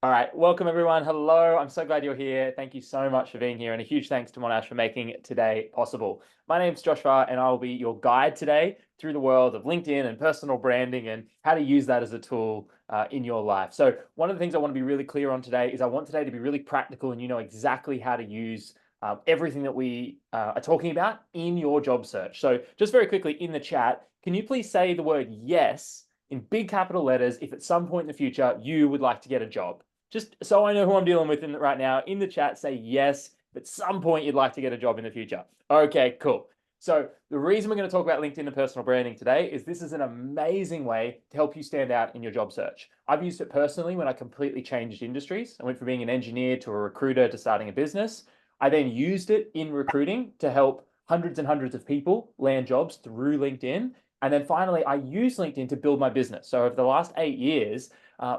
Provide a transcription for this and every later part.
All right, welcome everyone. Hello, I'm so glad you're here. Thank you so much for being here, and a huge thanks to Monash for making today possible. My name's Joshua, and I will be your guide today through the world of LinkedIn and personal branding and how to use that as a tool in your life. So, one of the things I want to be really clear on today is I want today to be really practical, and you know exactly how to use everything that we are talking about in your job search. So, just very quickly in the chat, can you please say the word yes in big capital letters if at some point in the future you would like to get a job? Just so I know who I'm dealing with right now, in the chat, say yes. If at some point you'd like to get a job in the future. Okay, cool. So the reason we're going to talk about LinkedIn and personal branding today is this is an amazing way to help you stand out in your job search. I've used it personally when I completely changed industries. I went from being an engineer to a recruiter to starting a business. I then used it in recruiting to help hundreds and hundreds of people land jobs through LinkedIn. And then finally, I used LinkedIn to build my business. So over the last 8 years,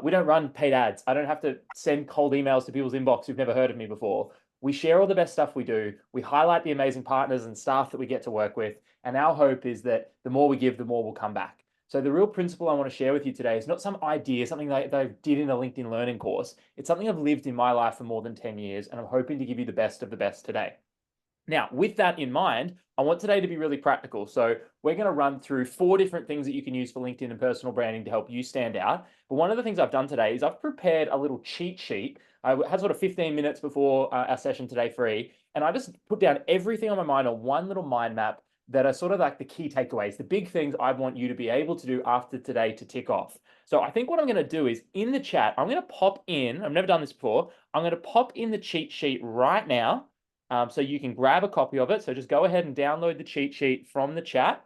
we don't run paid ads. I don't have to send cold emails to people's inbox who've never heard of me before. We share all the best stuff we do. We highlight the amazing partners and staff that we get to work with. And our hope is that the more we give, the more will come back. So the real principle I want to share with you today is not some idea, something that I did in a LinkedIn learning course. It's something I've lived in my life for more than 10 years, and I'm hoping to give you the best of the best today. Now, with that in mind, I want today to be really practical. So we're going to run through 4 different things that you can use for LinkedIn and personal branding to help you stand out. But one of the things I've done today is I've prepared a little cheat sheet. I had sort of 15 minutes before our session today free, and I just put down everything on my mind on one little mind map that are sort of like the key takeaways, the big things I want you to be able to do after today to tick off. So I think what I'm going to do is in the chat, I'm going to pop in, I've never done this before, I'm going to pop in the cheat sheet right now. So you can grab a copy of it. So just go ahead and download the cheat sheet from the chat.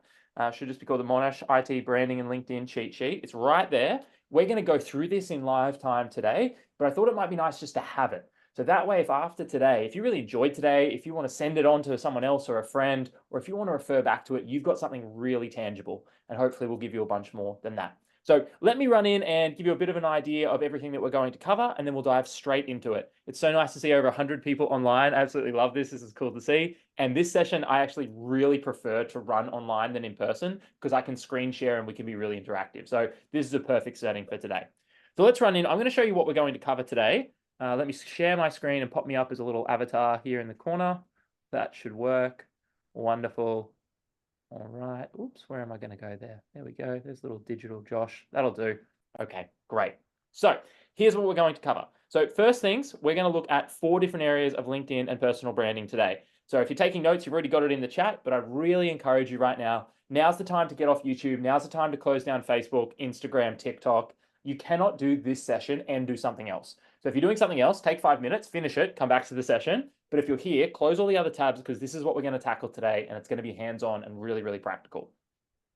Should just be called the Monash IT Branding and LinkedIn cheat sheet. It's right there. We're going to go through this in live time today, but I thought it might be nice just to have it. So that way, if after today, if you really enjoyed today, if you want to send it on to someone else or a friend, or if you want to refer back to it, you've got something really tangible, and hopefully we'll give you a bunch more than that. So let me run in and give you a bit of an idea of everything that we're going to cover, and then we'll dive straight into it. It's so nice to see over 100 people online. I absolutely love this. This is cool to see. And this session, I actually really prefer to run online than in person because I can screen share and we can be really interactive. So this is a perfect setting for today. So let's run in. I'm going to show you what we're going to cover today. Let me share my screen and pop me up as a little avatar here in the corner. That should work. Wonderful. All right. Oops, where am I going to go there? There we go. There's little digital Josh. That'll do. Okay, great. So here's what we're going to cover. So first things, we're going to look at 4 different areas of LinkedIn and personal branding today. So if you're taking notes, you've already got it in the chat, but I really encourage you right now. Now's the time to get off YouTube. Now's the time to close down Facebook, Instagram, TikTok. You cannot do this session and do something else. So if you're doing something else, take 5 minutes, finish it, come back to the session. But if you're here, close all the other tabs because this is what we're going to tackle today, and it's going to be hands-on and really, really practical.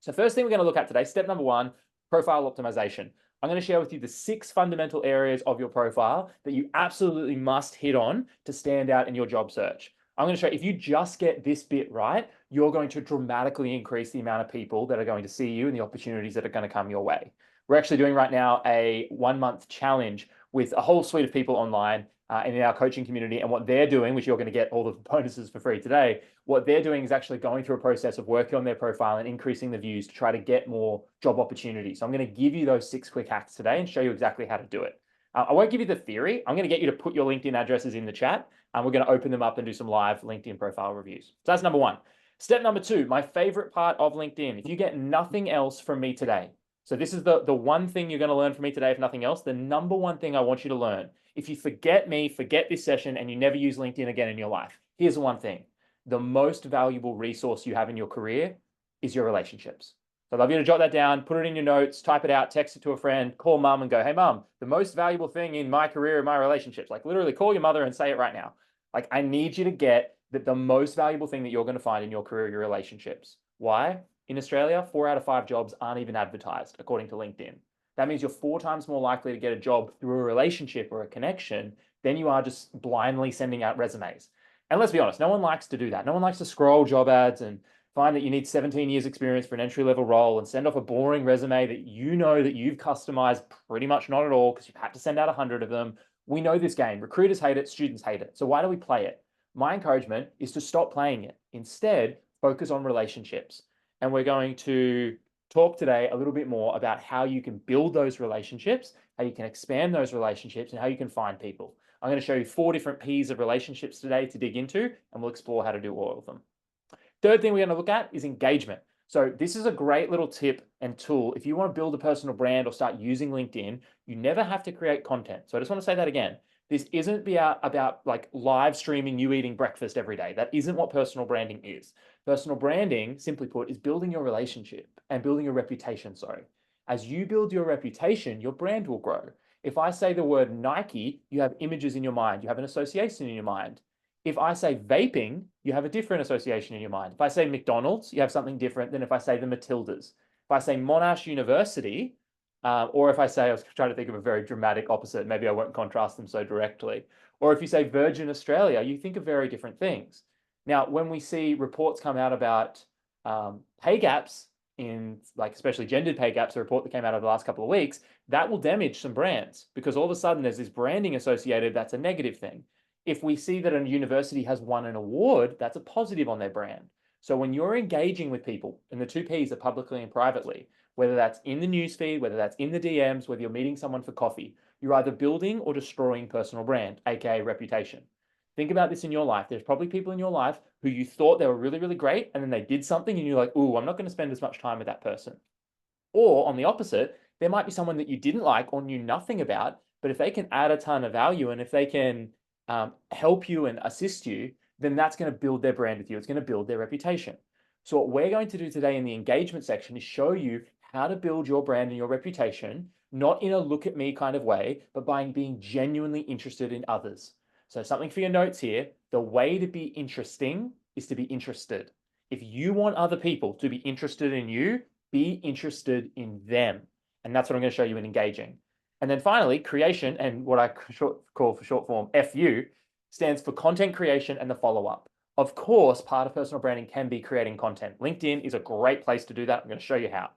So first thing we're going to look at today, step number 1, profile optimization. I'm going to share with you the 6 fundamental areas of your profile that you absolutely must hit on to stand out in your job search. I'm going to show you, if you just get this bit right, you're going to dramatically increase the amount of people that are going to see you and the opportunities that are going to come your way. We're actually doing right now a 1-month challenge with a whole suite of people online and in our coaching community. And what they're doing, which you're going to get all the bonuses for free today, what they're doing is actually going through a process of working on their profile and increasing the views to try to get more job opportunities. So I'm going to give you those 6 quick hacks today and show you exactly how to do it. I won't give you the theory. I'm going to get you to put your LinkedIn addresses in the chat, and we're going to open them up and do some live LinkedIn profile reviews. So that's number 1. Step number 2, my favorite part of LinkedIn. If you get nothing else from me today, so this is the one thing you're going to learn from me today, if nothing else, the number 1 thing I want you to learn. If you forget me, forget this session, and you never use LinkedIn again in your life, here's the one thing. The most valuable resource you have in your career is your relationships. So I'd love you to jot that down, put it in your notes, type it out, text it to a friend, call mum and go, hey mum, the most valuable thing in my career are my relationships. Like literally call your mother and say it right now. Like I need you to get that the most valuable thing that you're going to find in your career are your relationships. Why? In Australia, 4 out of 5 jobs aren't even advertised, according to LinkedIn. That means you're 4 times more likely to get a job through a relationship or a connection than you are just blindly sending out resumes. And let's be honest, no one likes to do that. No one likes to scroll job ads and find that you need 17 years experience for an entry-level role and send off a boring resume that you know that you've customized pretty much not at all because you've had to send out 100 of them. We know this game. Recruiters hate it, students hate it. So why do we play it? My encouragement is to stop playing it. Instead, focus on relationships. And we're going to talk today a little bit more about how you can build those relationships, how you can expand those relationships, and how you can find people. I'm going to show you 4 different P's of relationships today to dig into, and we'll explore how to do all of them. Third thing we're going to look at is engagement. So this is a great little tip and tool. If you want to build a personal brand or start using LinkedIn, you never have to create content. So I just want to say that again. This isn't about like live streaming you eating breakfast every day. That isn't what personal branding is. Personal branding, simply put, is building your relationship and building your reputation, sorry. As you build your reputation, your brand will grow. If I say the word Nike, you have images in your mind. You have an association in your mind. If I say vaping, you have a different association in your mind. If I say McDonald's, you have something different than if I say the Matildas. If I say Monash University, or if I say, I was trying to think of a very dramatic opposite, maybe I won't contrast them so directly. Or if you say Virgin Australia, you think of very different things. Now, when we see reports come out about pay gaps in, like, especially gendered pay gaps, a report that came out over the last couple of weeks, that will damage some brands because all of a sudden there's this branding associated that's a negative thing. If we see that a university has won an award, that's a positive on their brand. So when you're engaging with people, and the 2 Ps are publicly and privately, whether that's in the newsfeed, whether that's in the DMs, whether you're meeting someone for coffee, you're either building or destroying personal brand, aka reputation. Think about this in your life. There's probably people in your life who you thought they were really, really great, and then they did something and you're like, ooh, I'm not going to spend as much time with that person. Or on the opposite, there might be someone that you didn't like or knew nothing about, but if they can add a ton of value and if they can help you and assist you, then that's going to build their brand with you. It's going to build their reputation. So what we're going to do today in the engagement section is show you how to build your brand and your reputation, not in a look at me kind of way, but by being genuinely interested in others. So something for your notes here, the way to be interesting is to be interested. If you want other people to be interested in you, be interested in them. And that's what I'm going to show you in engaging. And then finally, creation, and what I call for short form, FU, stands for content creation and the follow-up. Of course, part of personal branding can be creating content. LinkedIn is a great place to do that. I'm going to show you how.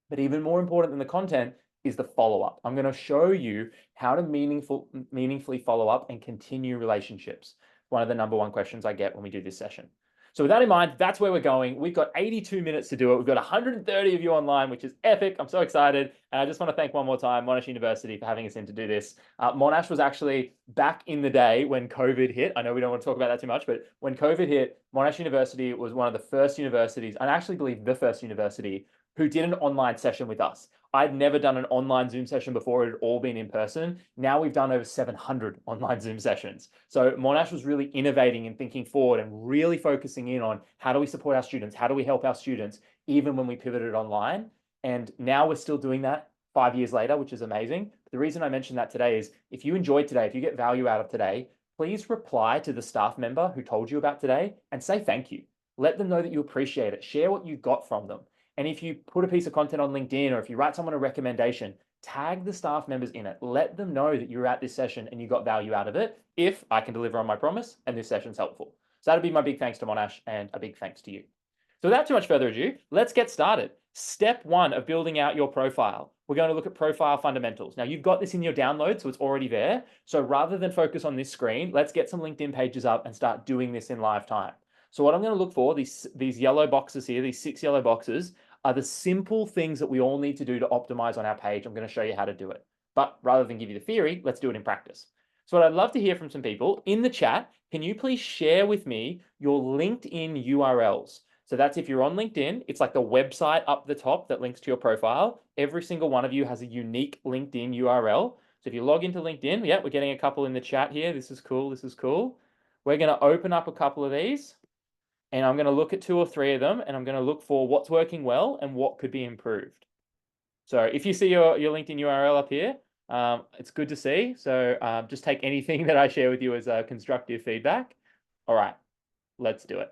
But even more important than the content is the follow-up. I'm going to show you how to meaningfully follow up and continue relationships. One of the #1 questions I get when we do this session. So with that in mind, that's where we're going. We've got 82 minutes to do it. We've got 130 of you online, which is epic. I'm so excited. And I just want to thank one more time Monash University for having us in to do this. Monash was actually back in the day when COVID hit. I know we don't want to talk about that too much, but when COVID hit, Monash University was one of the first universities, and I actually believe the first university, who did an online session with us. I'd never done an online Zoom session before. It had all been in person. Now we've done over 700 online Zoom sessions. So Monash was really innovating and thinking forward and really focusing in on how do we support our students? How do we help our students, even when we pivoted online? And now we're still doing that 5 years later, which is amazing. The reason I mentioned that today is if you enjoyed today, if you get value out of today, please reply to the staff member who told you about today and say thank you. Let them know that you appreciate it. Share what you got from them. And if you put a piece of content on LinkedIn or if you write someone a recommendation, tag the staff members in it. Let them know that you're at this session and you got value out of it if I can deliver on my promise and this session's helpful. So that'd be my big thanks to Monash and a big thanks to you. So without too much further ado, let's get started. Step 1 of building out your profile. We're going to look at profile fundamentals. Now you've got this in your download, so it's already there. So rather than focus on this screen, let's get some LinkedIn pages up and start doing this in live time. So what I'm going to look for, these yellow boxes here, these 6 yellow boxes, are the simple things that we all need to do to optimize on our page. I'm going to show you how to do it. But rather than give you the theory, let's do it in practice. So what I'd love to hear from some people in the chat, can you please share with me your LinkedIn URLs? So that's if you're on LinkedIn, it's like the website up the top that links to your profile. Every single one of you has a unique LinkedIn URL. So if you log into LinkedIn, yeah, we're getting a couple in the chat here. This is cool. This is cool. We're going to open up a couple of these. And I'm going to look at 2 or 3 of them, and I'm going to look for what's working well and what could be improved. So if you see your LinkedIn URL up here, it's good to see. So just take anything that I share with you as constructive feedback. All right, let's do it.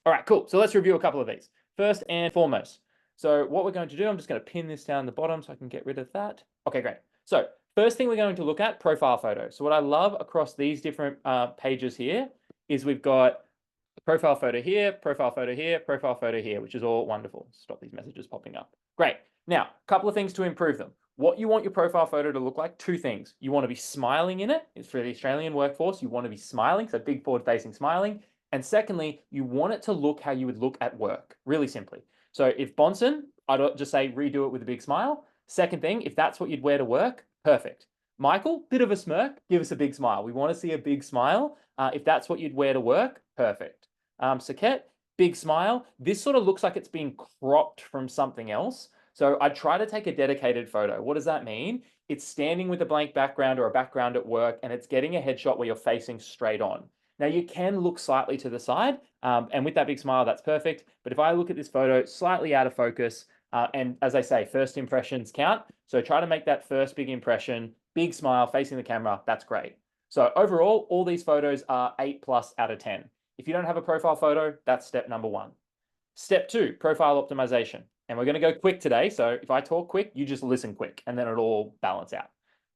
All right, cool. So let's review a couple of these. First and foremost. So what we're going to do, I'm just going to pin this down the bottom so I can get rid of that. Okay, great. So first thing we're going to look at, profile photo. So what I love across these different pages here is we've got profile photo here, profile photo here, profile photo here, which is all wonderful. Stop these messages popping up. Great. Now, a couple of things to improve them. What you want your profile photo to look like, 2 things. You want to be smiling in it. It's for the Australian workforce. You want to be smiling, so big forward-facing smiling. And secondly, you want it to look how you would look at work, really simply. So if Bonson, I'd just say redo it with a big smile. Second thing, if that's what you'd wear to work, perfect. Michael, bit of a smirk, give us a big smile. We want to see a big smile. If that's what you'd wear to work, perfect. Saket, big smile. This sort of looks like it's been cropped from something else. So I try to take a dedicated photo. What does that mean? It's standing with a blank background or a background at work, and it's getting a headshot where you're facing straight on. Now you can look slightly to the side, and with that big smile, that's perfect. But if I look at this photo slightly out of focus, and as I say, first impressions count. So try to make that first big impression, big smile facing the camera. That's great. So overall, all these photos are 8+ out of 10. If you don't have a profile photo, that's step number 1. Step 2, profile optimization. And we're going to go quick today. So if I talk quick, you just listen quick, and then it'll all balance out.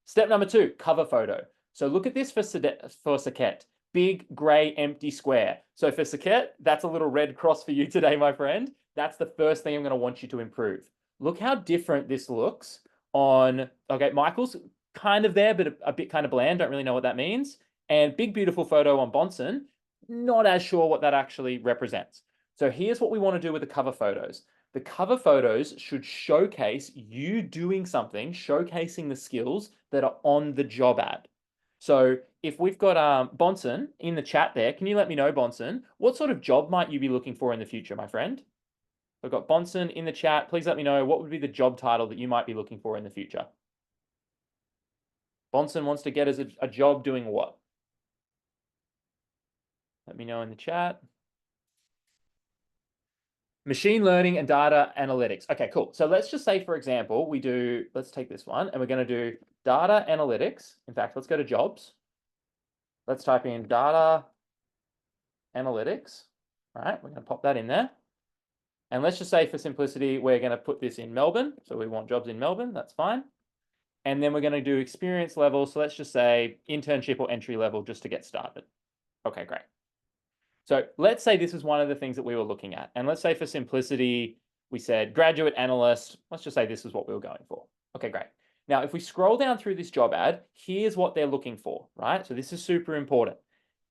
Step number 2, cover photo. So look at this for Saket. Big, gray, empty square. So for Saket, that's a little red cross for you today, my friend. That's the first thing I'm going to want you to improve. Look how different this looks on, okay, Michael's kind of there, but a bit kind of bland. Don't really know what that means. And big, beautiful photo on Bonson. Not as sure what that actually represents. So here's what we want to do with the cover photos. The cover photos should showcase you doing something, showcasing the skills that are on the job ad. So if we've got Bonson in the chat there, can you let me know, Bonson, what sort of job might you be looking for in the future, my friend? We've got Bonson in the chat. Please let me know what would be the job title that you might be looking for in the future. Bonson wants to get us a job doing what? Let me know in the chat. Machine learning and data analytics. Okay, cool. So let's just say, for example, let's take this one and we're going to do data analytics. In fact, let's go to jobs. Let's type in data analytics. All right, we're going to pop that in there. And let's just say for simplicity, we're going to put this in Melbourne. So we want jobs in Melbourne. That's fine. And then we're going to do experience level. So let's just say internship or entry level just to get started. Okay, great. So let's say this is one of the things that we were looking at. And let's say for simplicity, we said graduate analyst. Let's just say this is what we were going for. Okay, great. Now, if we scroll down through this job ad, here's what they're looking for, right? So this is super important.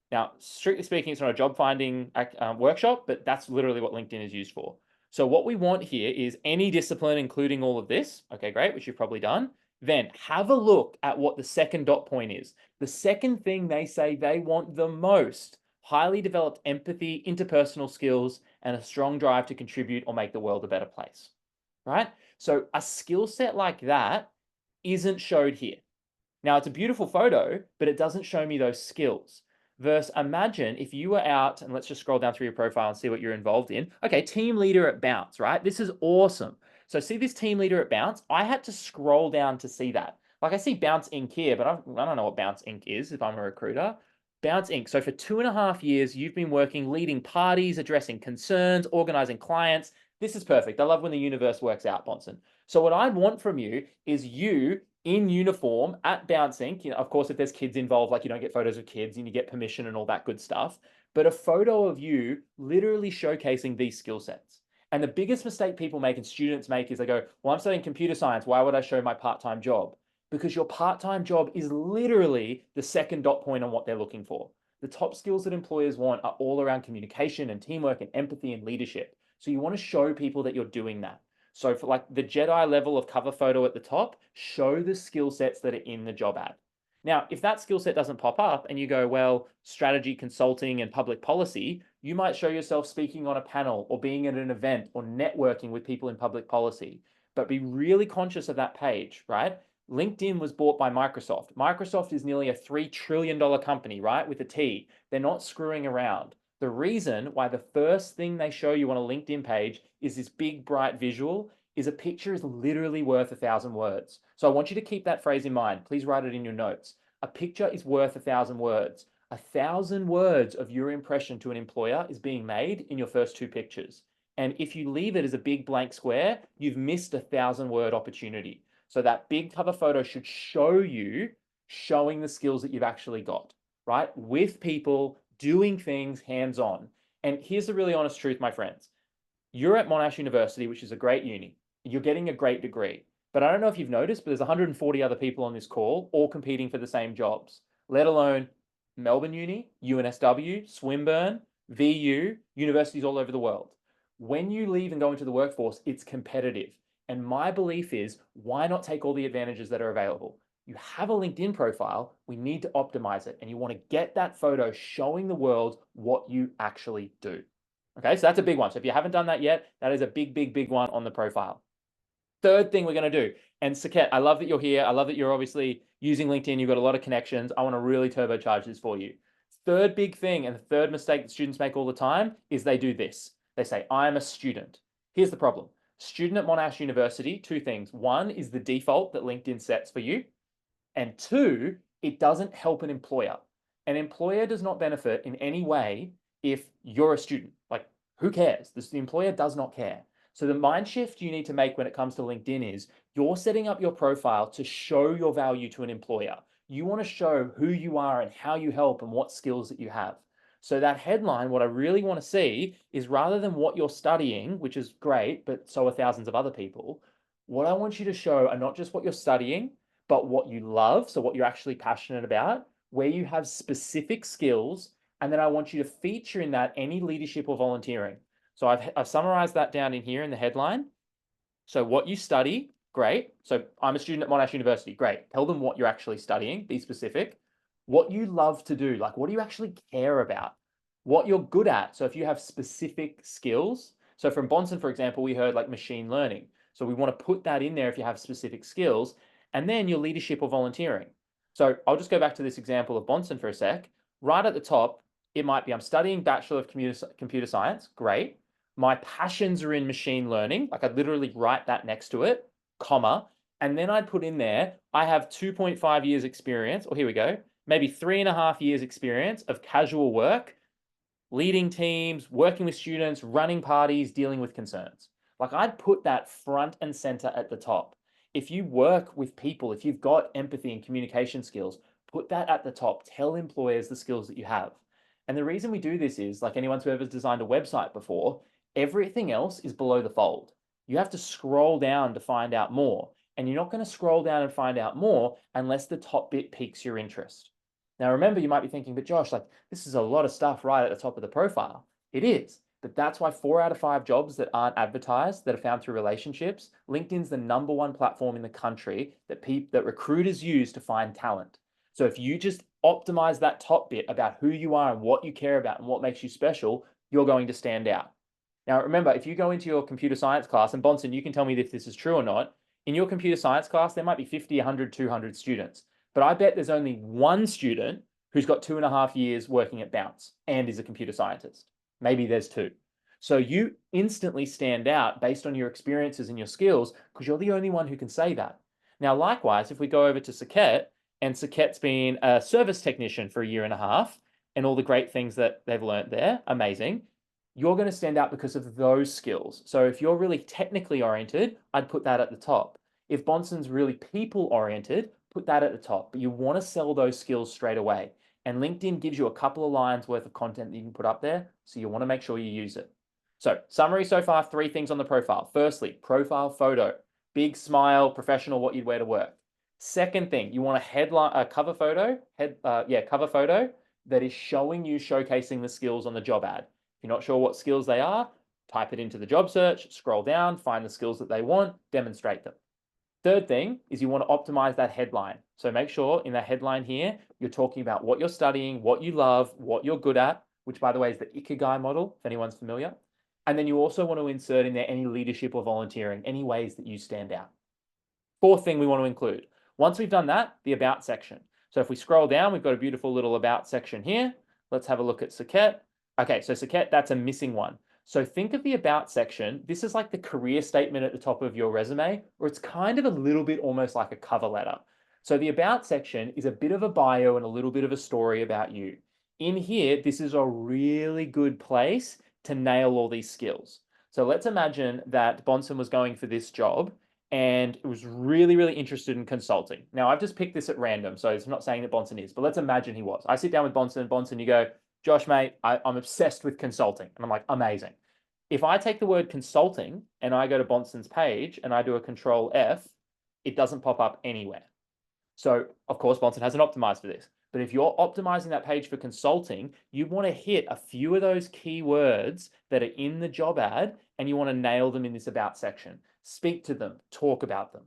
Now, strictly speaking, it's not a job finding workshop, but that's literally what LinkedIn is used for. So what we want here is any discipline, including all of this. Okay, great, which you've probably done. Then have a look at what the second dot point is. The second thing they say they want the most: highly developed empathy, interpersonal skills, and a strong drive to contribute or make the world a better place, right? So a skill set like that isn't showed here. Now, it's a beautiful photo, but it doesn't show me those skills. Versus imagine if you were out, and let's just scroll down through your profile and see what you're involved in. Okay, team leader at Bounce, right? This is awesome. So see this team leader at Bounce? I had to scroll down to see that. Like I see Bounce Inc. here, but I don't know what Bounce Inc. is if I'm a recruiter. Bounce Inc. So for 2.5 years, you've been working, leading parties, addressing concerns, organizing clients. This is perfect. I love when the universe works out, Bonson. So what I want from you is you in uniform at Bounce Inc. You know, of course, if there's kids involved, like you don't get photos of kids and you get permission and all that good stuff, but a photo of you literally showcasing these skill sets. And the biggest mistake people make and students make is they go, well, I'm studying computer science. Why would I show my part-time job? Because your part-time job is literally the second dot point on what they're looking for. The top skills that employers want are all around communication and teamwork and empathy and leadership. So you want to show people that you're doing that. So for like the Jedi level of cover photo at the top, show the skill sets that are in the job ad. Now, if that skill set doesn't pop up and you go, well, strategy, consulting, and public policy, you might show yourself speaking on a panel or being at an event or networking with people in public policy. But be really conscious of that page, right? LinkedIn was bought by Microsoft. Microsoft is nearly a $3 trillion company, right? With a T. They're not screwing around. The reason why the first thing they show you on a LinkedIn page is this big, bright visual is a picture is literally worth 1,000 words. So I want you to keep that phrase in mind. Please write it in your notes. A picture is worth 1,000 words. 1,000 words of your impression to an employer is being made in your first 2 pictures. And if you leave it as a big blank square, you've missed 1,000-word opportunity. So that big cover photo should show you showing the skills that you've actually got, right? With people, doing things hands-on. And here's the really honest truth, my friends. You're at Monash University, which is a great uni. You're getting a great degree. But I don't know if you've noticed, but there's 140 other people on this call, all competing for the same jobs, let alone Melbourne Uni, UNSW, Swinburne, VU, universities all over the world. When you leave and go into the workforce, it's competitive. And my belief is, why not take all the advantages that are available? You have a LinkedIn profile, we need to optimize it. And you want to get that photo showing the world what you actually do. Okay, so that's a big one. So if you haven't done that yet, that is a big, big, big one on the profile. Third thing we're going to do, and Saket, I love that you're here. I love that you're obviously using LinkedIn. You've got a lot of connections. I want to really turbocharge this for you. Third big thing, and the third mistake that students make all the time is they do this. They say, I'm a student. Here's the problem. Student at Monash University, two things. One is the default that LinkedIn sets for you. And two, it doesn't help an employer. An employer does not benefit in any way if you're a student. Like, who cares? The employer does not care. So the mind shift you need to make when it comes to LinkedIn is you're setting up your profile to show your value to an employer. You want to show who you are and how you help and what skills that you have. So that headline, what I really want to see is rather than what you're studying, which is great, but so are thousands of other people, what I want you to show are not just what you're studying, but what you love, so what you're actually passionate about, where you have specific skills, and then I want you to feature in that any leadership or volunteering. So I've summarized that down in here in the headline. So what you study, great. So I'm a student at Monash University, great. Tell them what you're actually studying, be specific. What you love to do, like what do you actually care about? What you're good at. So if you have specific skills, so from Bonson, for example, we heard like machine learning. So we want to put that in there if you have specific skills, and then your leadership or volunteering. So I'll just go back to this example of Bonson for a sec. Right at the top, it might be I'm studying Bachelor of Computer Science, great. My passions are in machine learning. Like I'd literally write that next to it, comma, and then I'd put in there, I have 2.5 years experience, or here we go, maybe 3.5 years experience of casual work, leading teams, working with students, running parties, dealing with concerns. Like I'd put that front and center at the top. If you work with people, if you've got empathy and communication skills, put that at the top. Tell employers the skills that you have. And the reason we do this is, like anyone who ever designed a website before, everything else is below the fold. You have to scroll down to find out more. And you're not going to scroll down and find out more unless the top bit piques your interest. Now, remember, you might be thinking, but Josh, like this is a lot of stuff right at the top of the profile. It is, but that's why 4 out of 5 jobs that aren't advertised, that are found through relationships, LinkedIn's the #1 platform in the country that recruiters use to find talent. So if you just optimize that top bit about who you are and what you care about and what makes you special, you're going to stand out. Now, remember, if you go into your computer science class, and Bonson, you can tell me if this is true or not, in your computer science class, there might be 50, 100, 200 students. But I bet there's only one student who's got 2.5 years working at Bounce and is a computer scientist. Maybe there's 2. So you instantly stand out based on your experiences and your skills because you're the only one who can say that. Now, likewise, if we go over to Saket, and Saket's been a service technician for 1.5 years, and all the great things that they've learned there, amazing. You're going to stand out because of those skills. So if you're really technically oriented, I'd put that at the top. If Bonson's really people oriented, put that at the top. But you want to sell those skills straight away. And LinkedIn gives you a couple of lines worth of content that you can put up there. So you want to make sure you use it. So summary so far, 3 things on the profile. Firstly, profile photo. Big smile, professional, what you'd wear to work. Second thing, you want a headline, a cover photo, cover photo that is showing you showcasing the skills on the job ad. If you're not sure what skills they are, type it into the job search, scroll down, find the skills that they want, demonstrate them. Third thing is you want to optimize that headline. So make sure in that headline here, you're talking about what you're studying, what you love, what you're good at, which by the way is the Ikigai model, if anyone's familiar. And then you also want to insert in there any leadership or volunteering, any ways that you stand out. Fourth thing we want to include. Once we've done that, the about section. So if we scroll down, we've got a beautiful little about section here. Let's have a look at Saket. Okay, so Saket, that's a missing one. So think of the about section. This is like the career statement at the top of your resume, or it's kind of a little bit almost like a cover letter. So the about section is a bit of a bio and a little bit of a story about you. In here, this is a really good place to nail all these skills. So let's imagine that Bonson was going for this job and was really, really interested in consulting. Now, I've just picked this at random, so it's not saying that Bonson is, but let's imagine he was. I sit down with Bonson, you go, Josh, mate, I'm obsessed with consulting. And I'm like, amazing. If I take the word consulting and I go to Bonson's page and I do a Control F, it doesn't pop up anywhere. So, of course, Bonson hasn't optimized for this. But if you're optimizing that page for consulting, you want to hit a few of those keywords that are in the job ad and you want to nail them in this about section. Speak to them, talk about them.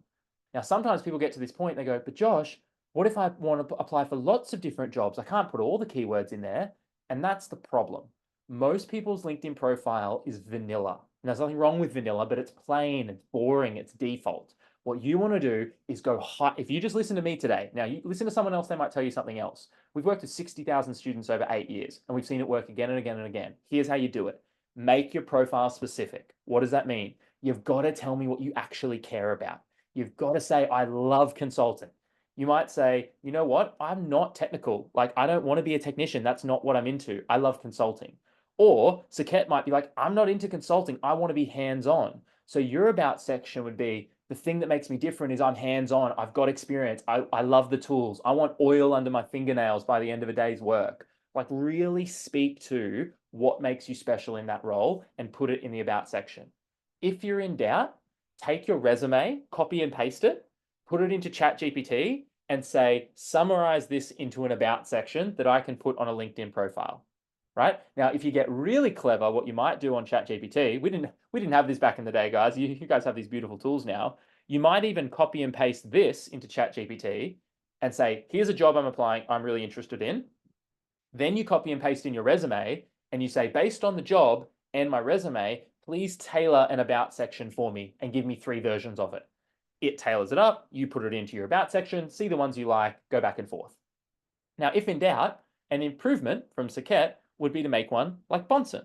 Now, sometimes people get to this point, they go, but Josh, what if I want to apply for lots of different jobs? I can't put all the keywords in there. And that's the problem. Most people's LinkedIn profile is vanilla. And there's nothing wrong with vanilla, but it's plain, it's boring, it's default. What you want to do is go high. If you just listen to me today, now you listen to someone else, they might tell you something else. We've worked with 60,000 students over 8 years, and we've seen it work again and again and again. Here's how you do it. Make your profile specific. What does that mean? You've got to tell me what you actually care about. You've got to say, I love consulting. You might say, you know what? I'm not technical. Like, I don't want to be a technician. That's not what I'm into. I love consulting. Or Saket might be like, I'm not into consulting. I want to be hands-on. So your about section would be, the thing that makes me different is I'm hands-on. I've got experience. I love the tools. I want oil under my fingernails by the end of a day's work. Like, really speak to what makes you special in that role and put it in the about section. If you're in doubt, take your resume, copy and paste it, put it into ChatGPT and say, summarize this into an about section that I can put on a LinkedIn profile. Right? Now, if you get really clever, what you might do on ChatGPT, we didn't have this back in the day, guys. You guys have these beautiful tools now. You might even copy and paste this into ChatGPT and say, here's a job I'm applying, I'm really interested in. Then you copy and paste in your resume and you say, based on the job and my resume, please tailor an about section for me and give me 3 versions of it. It tailors it up, you put it into your about section, see the ones you like, go back and forth. Now, if in doubt, an improvement from Saket would be to make one like Bonson,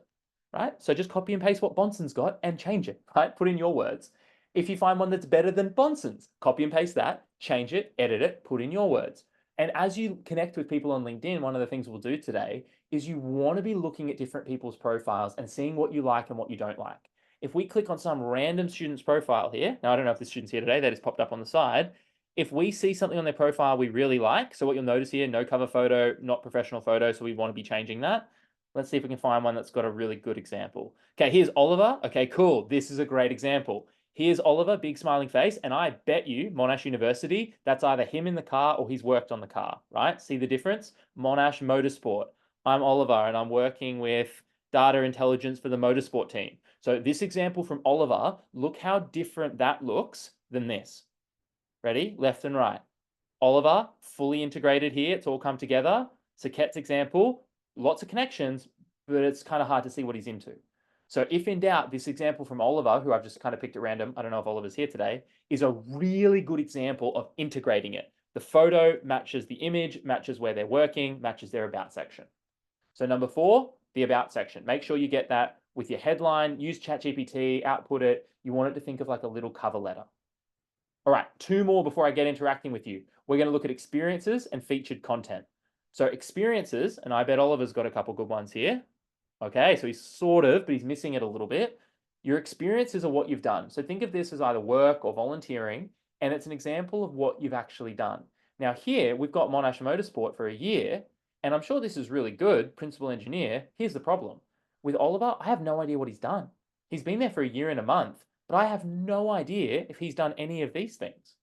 right? So just copy and paste what Bonson's got and change it, right? Put in your words. If you find one that's better than Bonson's, copy and paste that, change it, edit it, put in your words. And as you connect with people on LinkedIn, one of the things we'll do today is you want to be looking at different people's profiles and seeing what you like and what you don't like. If we click on some random student's profile here, now I don't know if the student's here today, they just popped up on the side. If we see something on their profile we really like, so what you'll notice here, no cover photo, not professional photo, so we want to be changing that. Let's see if we can find one that's got a really good example. Okay, here's Oliver. Okay, cool. This is a great example. Here's Oliver, big smiling face, and I bet you Monash University, that's either him in the car or he's worked on the car, right? See the difference? Monash Motorsport. I'm Oliver and I'm working with data intelligence for the motorsport team. So this example from Oliver, look how different that looks than this. Ready? Left and right. Oliver, fully integrated here. It's all come together. Saket's example, lots of connections, but it's kind of hard to see what he's into. So if in doubt, this example from Oliver, who I've just kind of picked at random, I don't know if Oliver's here today, is a really good example of integrating it. The photo matches the image, matches where they're working, matches their about section. So number 4, the about section. Make sure you get that with your headline, use ChatGPT, output it. You want it to think of like a little cover letter. All right, 2 more before I get interacting with you. We're going to look at experiences and featured content. So experiences, and I bet Oliver's got a couple good ones here. Okay, so he's sort of, but he's missing it a little bit. Your experiences are what you've done. So think of this as either work or volunteering, and it's an example of what you've actually done. Now here, we've got Monash Motorsport for a year, and I'm sure this is really good, principal engineer. Here's the problem. With Oliver, I have no idea what he's done. He's been there for a year and a month, but I have no idea if he's done any of these things,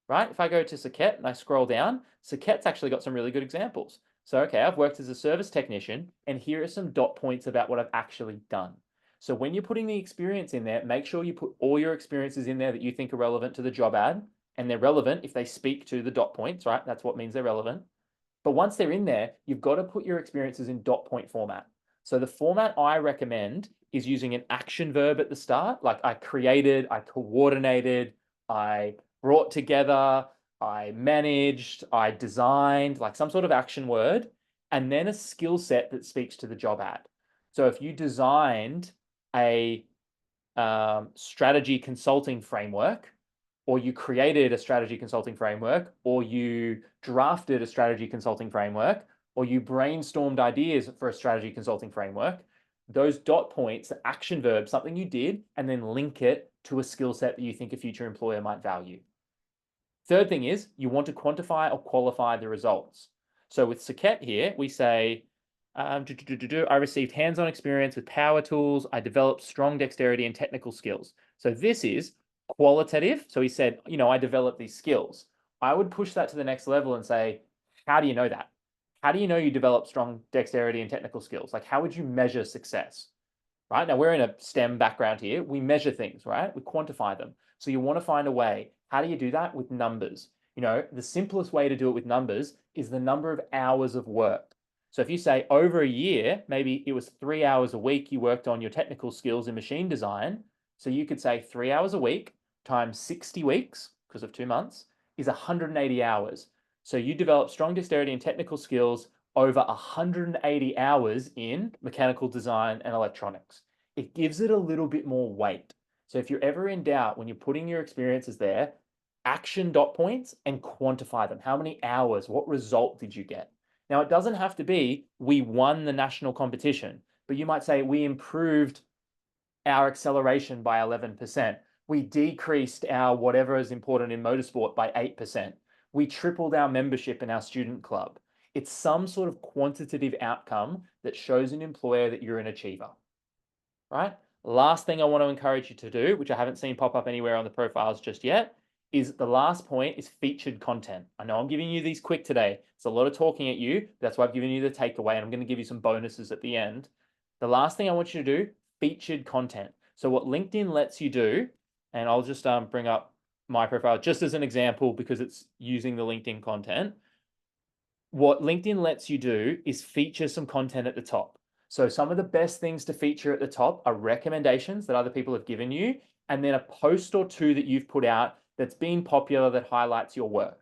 right? If I go to Saket and I scroll down, Saket's actually got some really good examples. So, okay, I've worked as a service technician, and here are some dot points about what I've actually done. So when you're putting the experience in there, make sure you put all your experiences in there that you think are relevant to the job ad, and they're relevant if they speak to the dot points, right? That's what means they're relevant. But once they're in there, you've got to put your experiences in dot point format. So the format I recommend is using an action verb at the start, like I created, I coordinated, I brought together, I managed, I designed, like some sort of action word, and then a skill set that speaks to the job ad. So if you designed a strategy consulting framework, or you created a strategy consulting framework, or you drafted a strategy consulting framework, or you brainstormed ideas for a strategy consulting framework, those dot points, the action verb, something you did, and then link it to a skill set that you think a future employer might value. Third thing is you want to quantify or qualify the results. So with Saket here, we say, I received hands-on experience with power tools. I developed strong dexterity and technical skills. So this is qualitative. So he said, I developed these skills. I would push that to the next level and say, how do you know that? how do you know you develop strong dexterity and technical skills? Like, how would you measure success? Right? Now, we're in a STEM background here. We measure things, right? We quantify them. So you want to find a way. How do you do that? With numbers. The simplest way to do it with numbers is the number of hours of work. So if you say over a year, maybe it was 3 hours a week you worked on your technical skills in machine design. So you could say 3 hours a week times 60 weeks, because of 2 months, is 180 hours. So you develop strong dexterity and technical skills over 180 hours in mechanical design and electronics. It gives it a little bit more weight. So if you're ever in doubt when you're putting your experiences there, action dot points and quantify them. How many hours? What result did you get? Now, it doesn't have to be we won the national competition, but you might say we improved our acceleration by 11%. We decreased our whatever is important in motorsport by 8%. We tripled our membership in our student club. It's some sort of quantitative outcome that shows an employer that you're an achiever, right? Last thing I want to encourage you to do, which I haven't seen pop up anywhere on the profiles just yet, is the last point is featured content. I know I'm giving you these quick today. It's a lot of talking at you. That's why I've given you the takeaway, and I'm going to give you some bonuses at the end. The last thing I want you to do, featured content. So what LinkedIn lets you do, and I'll just bring up my profile just as an example because it's using the LinkedIn content. What LinkedIn lets you do is feature some content at the top. So some of the best things to feature at the top are recommendations that other people have given you, and then a post or two that you've put out that's been popular that highlights your work,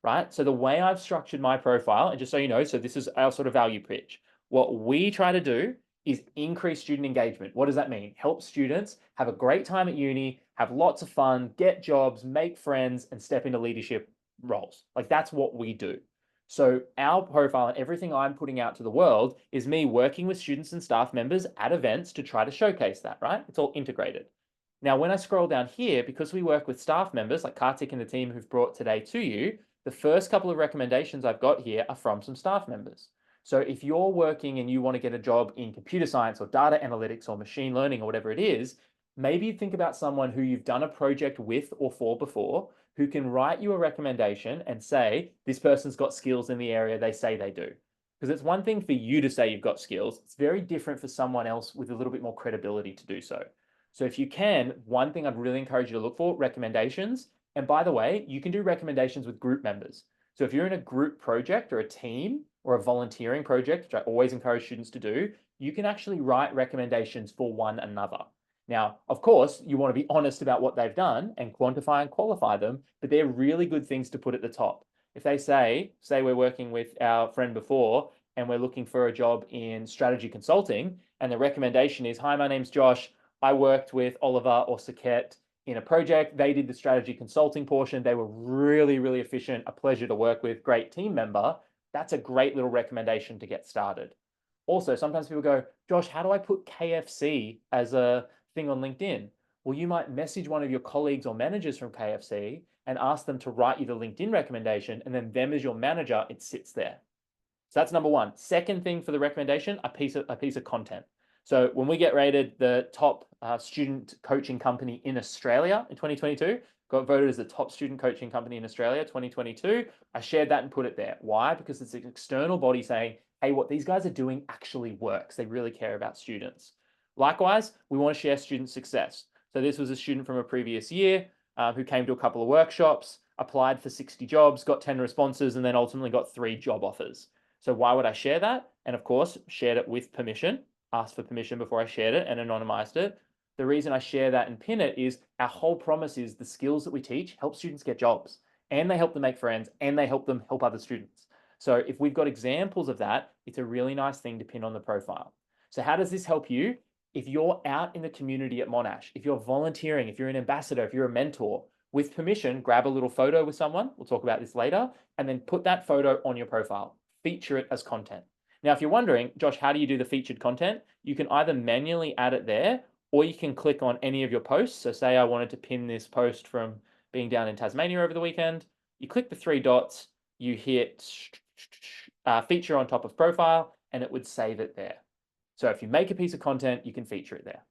right? So the way I've structured my profile, and just so you know, so this is our sort of value pitch. What we try to do is increase student engagement. What does that mean? Help students have a great time at uni, have lots of fun, get jobs, make friends, and step into leadership roles. Like, that's what we do. So our profile and everything I'm putting out to the world is me working with students and staff members at events to try to showcase that, right? It's all integrated. Now, when I scroll down here, because we work with staff members like Kartik and the team who've brought today to you, the first couple of recommendations I've got here are from some staff members. So if you're working and you want to get a job in computer science or data analytics or machine learning or whatever it is, maybe think about someone who you've done a project with or for before, who can write you a recommendation and say, this person's got skills in the area they say they do. Because it's one thing for you to say you've got skills. It's very different for someone else with a little bit more credibility to do so. So if you can, one thing I'd really encourage you to look for, recommendations. And by the way, you can do recommendations with group members. So if you're in a group project or a team or a volunteering project, which I always encourage students to do, you can actually write recommendations for one another. Now, of course, you want to be honest about what they've done and quantify and qualify them, but they're really good things to put at the top. If they say we're working with our friend before and we're looking for a job in strategy consulting, and the recommendation is, hi, my name's Josh. I worked with Oliver or Saket in a project. They did the strategy consulting portion. They were really, really efficient, a pleasure to work with, great team member. That's a great little recommendation to get started. Also, sometimes people go, Josh, how do I put KFC as a thing on LinkedIn? Well, you might message one of your colleagues or managers from KFC and ask them to write you the LinkedIn recommendation, and then them as your manager, it sits there. So that's number one. Second thing for the recommendation, a piece of content. So when we get rated the top student coaching company in Australia in 2022, got voted as the top student coaching company in Australia 2022, I shared that and put it there. Why? Because it's an external body saying, hey, what these guys are doing actually works. They really care about students. Likewise, we want to share student success. So this was a student from a previous year who came to a couple of workshops, applied for 60 jobs, got 10 responses, and then ultimately got 3 job offers. So why would I share that? And of course, shared it with permission, asked for permission before I shared it and anonymized it. The reason I share that and pin it is our whole promise is the skills that we teach help students get jobs, and they help them make friends, and they help them help other students. So if we've got examples of that, it's a really nice thing to pin on the profile. So how does this help you? If you're out in the community at Monash, if you're volunteering, if you're an ambassador, if you're a mentor, with permission, grab a little photo with someone, we'll talk about this later, and then put that photo on your profile. Feature it as content. Now, if you're wondering, Josh, how do you do the featured content? You can either manually add it there, or you can click on any of your posts. So say I wanted to pin this post from being down in Tasmania over the weekend. You click the 3 dots, you hit feature on top of profile, and it would save it there. So if you make a piece of content, you can feature it there.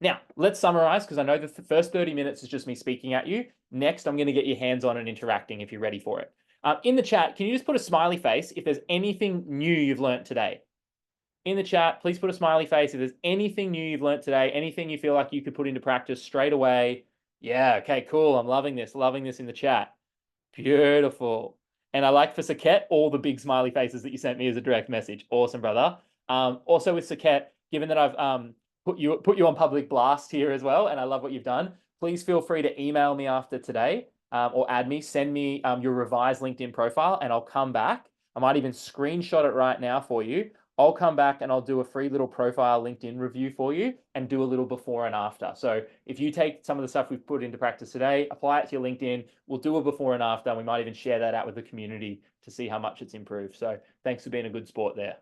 Now, let's summarize, because I know the first 30 minutes is just me speaking at you. Next, I'm going to get your hands on and interacting if you're ready for it. In the chat, can you just put a smiley face if there's anything new you've learned today? In the chat, please put a smiley face if there's anything new you've learned today, anything you feel like you could put into practice straight away. Yeah, okay, cool. I'm loving this in the chat. Beautiful. And I like for Saket, all the big smiley faces that you sent me as a direct message. Awesome, brother. Also with Saket, given that I've put you on public blast here as well, and I love what you've done, please feel free to email me after today or add me, send me your revised LinkedIn profile, and I'll come back. I might even screenshot it right now for you. I'll come back and I'll do a free little profile LinkedIn review for you and do a little before and after. So if you take some of the stuff we've put into practice today, apply it to your LinkedIn, we'll do a before and after, and we might even share that out with the community to see how much it's improved. So thanks for being a good sport there.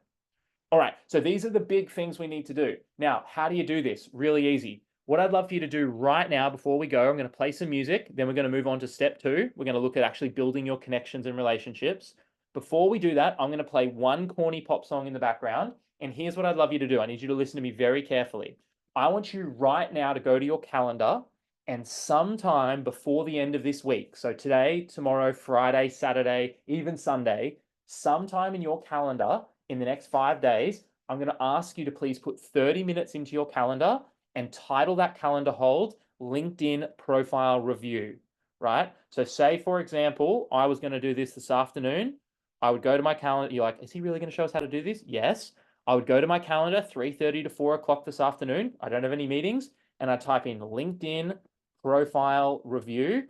All right, so these are the big things we need to do. Now, how do you do this? Really easy. What I'd love for you to do right now before we go, I'm going to play some music, then we're going to move on to step 2. We're going to look at actually building your connections and relationships. Before we do that, I'm going to play one corny pop song in the background. And here's what I'd love you to do. I need you to listen to me very carefully. I want you right now to go to your calendar and sometime before the end of this week, so today, tomorrow, Friday, Saturday, even Sunday, sometime in your calendar in the next 5 days, I'm going to ask you to please put 30 minutes into your calendar and title that calendar hold LinkedIn profile review, right? So say, for example, I was going to do this afternoon. I would go to my calendar. You're like, is he really going to show us how to do this? Yes. I would go to my calendar, 3:30 to 4 o'clock this afternoon. I don't have any meetings. And I type in LinkedIn profile review.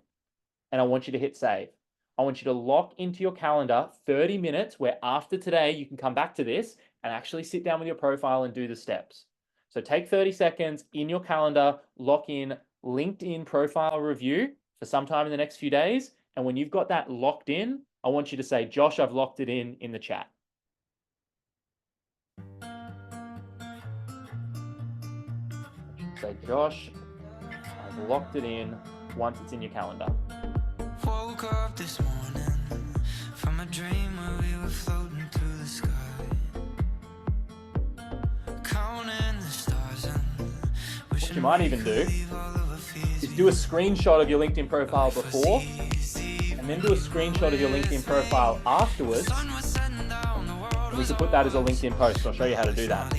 And I want you to hit save. I want you to lock into your calendar 30 minutes where after today, you can come back to this and actually sit down with your profile and do the steps. So take 30 seconds in your calendar, lock in LinkedIn profile review for sometime in the next few days. And when you've got that locked in, I want you to say, Josh, I've locked it in the chat. Say, Josh, I've locked it in once it's in your calendar. Woke up this morning from a dream where we were floating through the sky, counting the stars and what you might even do is do a screenshot of your LinkedIn profile before and then do a screenshot of your LinkedIn profile afterwards. And we can put that as a LinkedIn post. I'll show you how to do that.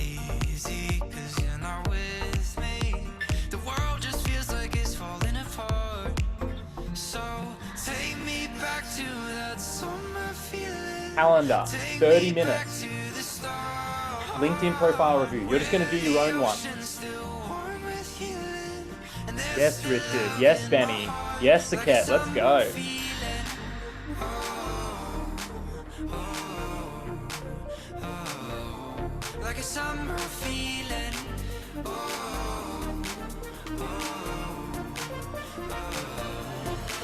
Calendar, 30 minutes. LinkedIn profile review. You're just going to do your own one. Yes, Richard. Yes, Benny. Yes, Saket. Let's go. Like a summer feeling.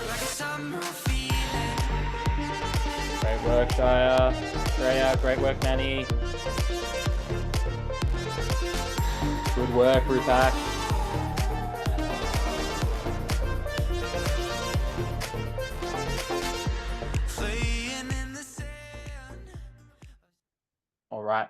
Like a summer feeling. Great work, Shia. Great work, Manny. Good work, Rupak. All right.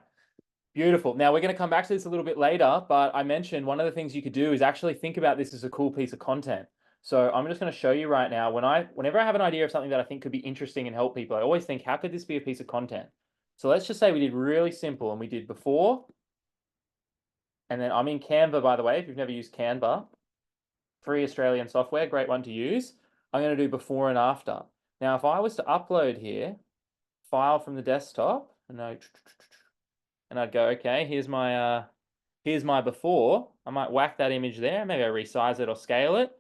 Beautiful. Now we're going to come back to this a little bit later, but I mentioned one of the things you could do is actually think about this as a cool piece of content. So I'm just going to show you right now, whenever I have an idea of something that I think could be interesting and help people, I always think, how could this be a piece of content? So let's just say we did really simple and we did before, and then I'm in Canva, by the way, if you've never used Canva, free Australian software, great one to use. I'm going to do before and after. Now, if I was to upload here, file from the desktop, and I'd go, okay, here's my before. I might whack that image there. Maybe I resize it or scale it.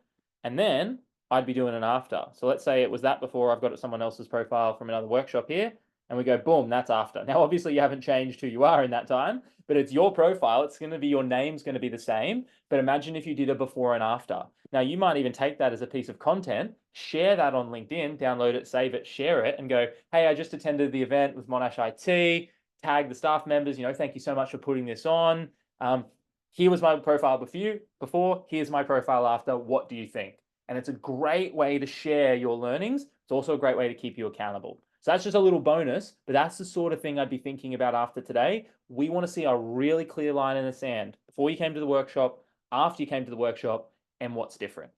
And then I'd be doing an after. So let's say it was that before. I've got it someone else's profile from another workshop here. And we go, boom, that's after. Now, obviously, you haven't changed who you are in that time, but it's your profile. It's going to be, your name's going to be the same. But imagine if you did a before and after. Now, you might even take that as a piece of content, share that on LinkedIn, download it, save it, share it, and go, hey, I just attended the event with Monash IT, tag the staff members, thank you so much for putting this on. Here was my profile before, here's my profile after. What do you think? And it's a great way to share your learnings. It's also a great way to keep you accountable. So that's just a little bonus, but that's the sort of thing I'd be thinking about after today. We want to see a really clear line in the sand before you came to the workshop, after you came to the workshop, and what's different.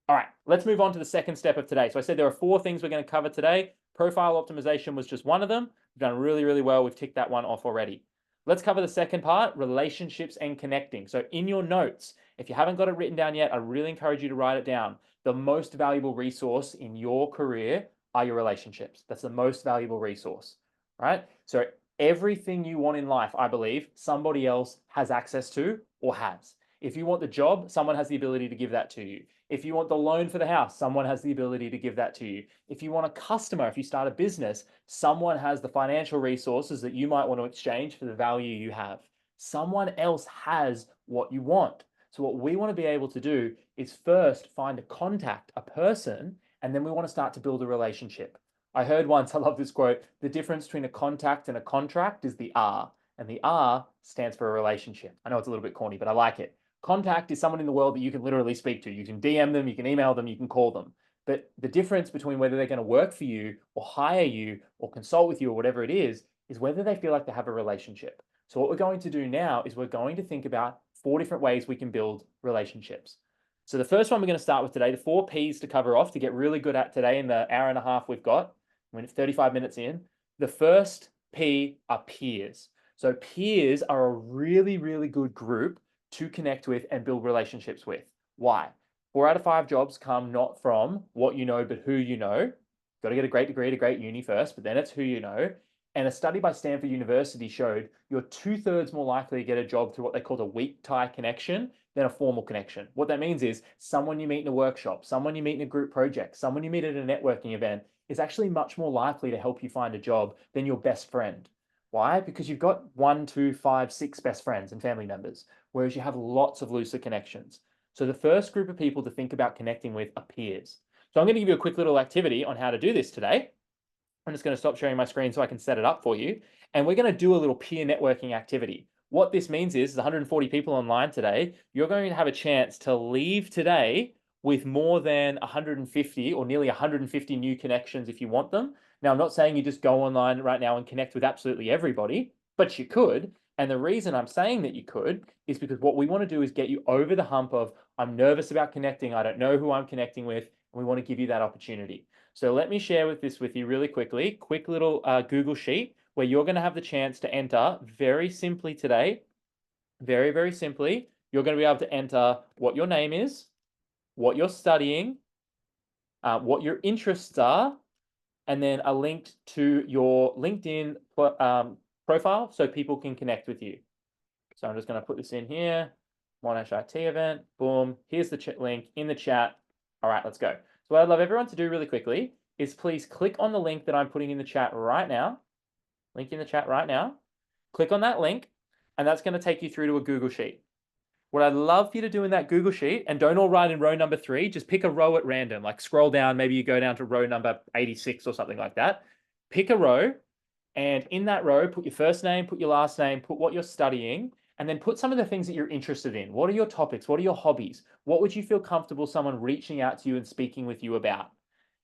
All right, let's move on to the second step of today. So I said there are 4 things we're going to cover today: Profile optimization was just one of them. We've done really, really well. We've ticked that one off already. Let's cover the second part, relationships and connecting. So in your notes, if you haven't got it written down yet, I really encourage you to write it down. The most valuable resource in your career are your relationships. That's the most valuable resource, right? So everything you want in life, I believe, somebody else has access to or has. If you want the job, someone has the ability to give that to you. If you want the loan for the house, someone has the ability to give that to you. If you want a customer, if you start a business, someone has the financial resources that you might want to exchange for the value you have. Someone else has what you want. So what we want to be able to do is first find a contact, a person, and then we want to start to build a relationship. I heard once, I love this quote, the difference between a contact and a contract is the R, and the R stands for a relationship. I know it's a little bit corny, but I like it. Contact is someone in the world that you can literally speak to. You can DM them, you can email them, you can call them. But the difference between whether they're going to work for you or hire you or consult with you or whatever it is whether they feel like they have a relationship. So what we're going to do now is we're going to think about 4 different ways we can build relationships. So the first one we're going to start with today, the 4 P's to cover off to get really good at today in the hour and a half we've got. When it's 35 minutes in, the first P are peers. So peers are a really, really good group to connect with and build relationships with. Why? 4 out of 5 jobs come not from what you know, but who you know. Got to get a great degree at a great uni first, but then it's who you know. And a study by Stanford University showed you're 2/3 more likely to get a job through what they call a weak tie connection than a formal connection. What that means is someone you meet in a workshop, someone you meet in a group project, someone you meet at a networking event is actually much more likely to help you find a job than your best friend. Why? Because you've got 1, 2, 5, 6 best friends and family members, whereas you have lots of looser connections. So the first group of people to think about connecting with are peers. So I'm going to give you a quick little activity on how to do this today. I'm just going to stop sharing my screen so I can set it up for you. And we're going to do a little peer networking activity. What this means is 140 people online today. You're going to have a chance to leave today with more than 150 or nearly 150 new connections if you want them. Now, I'm not saying you just go online right now and connect with absolutely everybody, but you could. And the reason I'm saying that you could is because what we want to do is get you over the hump of, I'm nervous about connecting, I don't know who I'm connecting with, and we want to give you that opportunity. So let me share this with you really quickly. Quick little Google sheet where you're going to have the chance to enter very simply today. Very, very simply, you're going to be able to enter what your name is, what you're studying, what your interests are, and then a link to your LinkedIn profile so people can connect with you. So I'm just going to put this in here. Monash IT event. Boom. Here's the link in the chat. All right, let's go. So what I'd love everyone to do really quickly is please click on the link that I'm putting in the chat right now. Link in the chat right now. Click on that link, and that's going to take you through to a Google Sheet. What I'd love for you to do in that Google Sheet, and don't all write in row number 3, just pick a row at random, like scroll down, maybe you go down to row number 86 or something like that. Pick a row, and in that row, put your first name, put your last name, put what you're studying, and then put some of the things that you're interested in. What are your topics? What are your hobbies? What would you feel comfortable someone reaching out to you and speaking with you about?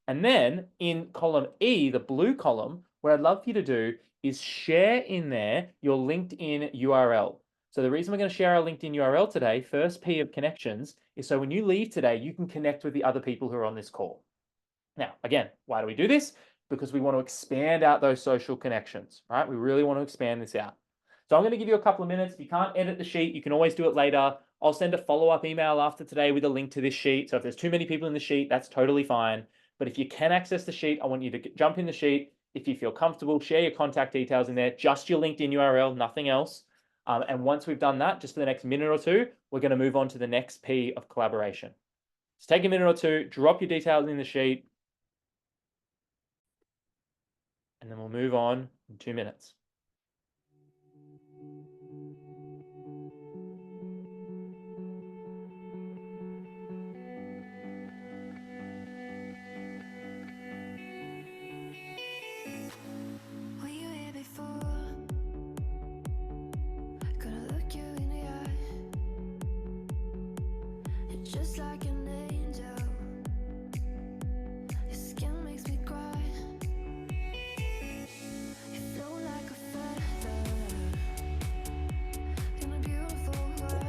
And then in column E, the blue column, what I'd love for you to do is share in there your LinkedIn URL. So the reason we're going to share our LinkedIn URL today, first P of connections, is so when you leave today, you can connect with the other people who are on this call. Now, again, why do we do this? Because we want to expand out those social connections, right? We really want to expand this out. So I'm going to give you a couple of minutes. If you can't edit the sheet, you can always do it later. I'll send a follow-up email after today with a link to this sheet. So if there's too many people in the sheet, that's totally fine. But if you can access the sheet, I want you to jump in the sheet. If you feel comfortable, share your contact details in there, just your LinkedIn URL, nothing else. And once we've done that, just for the next minute or two, we're going to move on to the next P of collaboration. So take a minute or two, drop your details in the sheet, and then we'll move on in 2 minutes. Were you here before? Gonna look you in the eye. You're just like an angel. Your skin makes me cry. You flow like a feather in a beautiful world.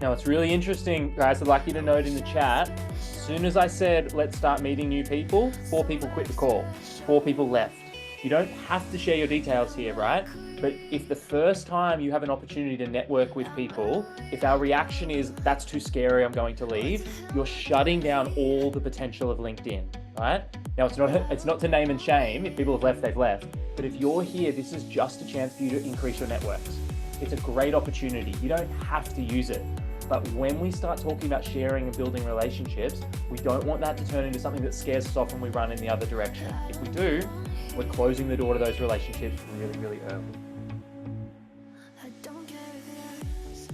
Now, it's really interesting, guys. I'd like you to note in the chat, as soon as I said, let's start meeting new people, 4 people quit the call. 4 people left. You don't have to share your details here, right? But if the first time you have an opportunity to network with people, if our reaction is, that's too scary, I'm going to leave, you're shutting down all the potential of LinkedIn, right? Now, it's not to name and shame. If people have left, they've left. But if you're here, this is just a chance for you to increase your networks. It's a great opportunity. You don't have to use it. But when we start talking about sharing and building relationships, we don't want that to turn into something that scares us off and we run in the other direction. If we do, we're closing the door to those relationships really, really early.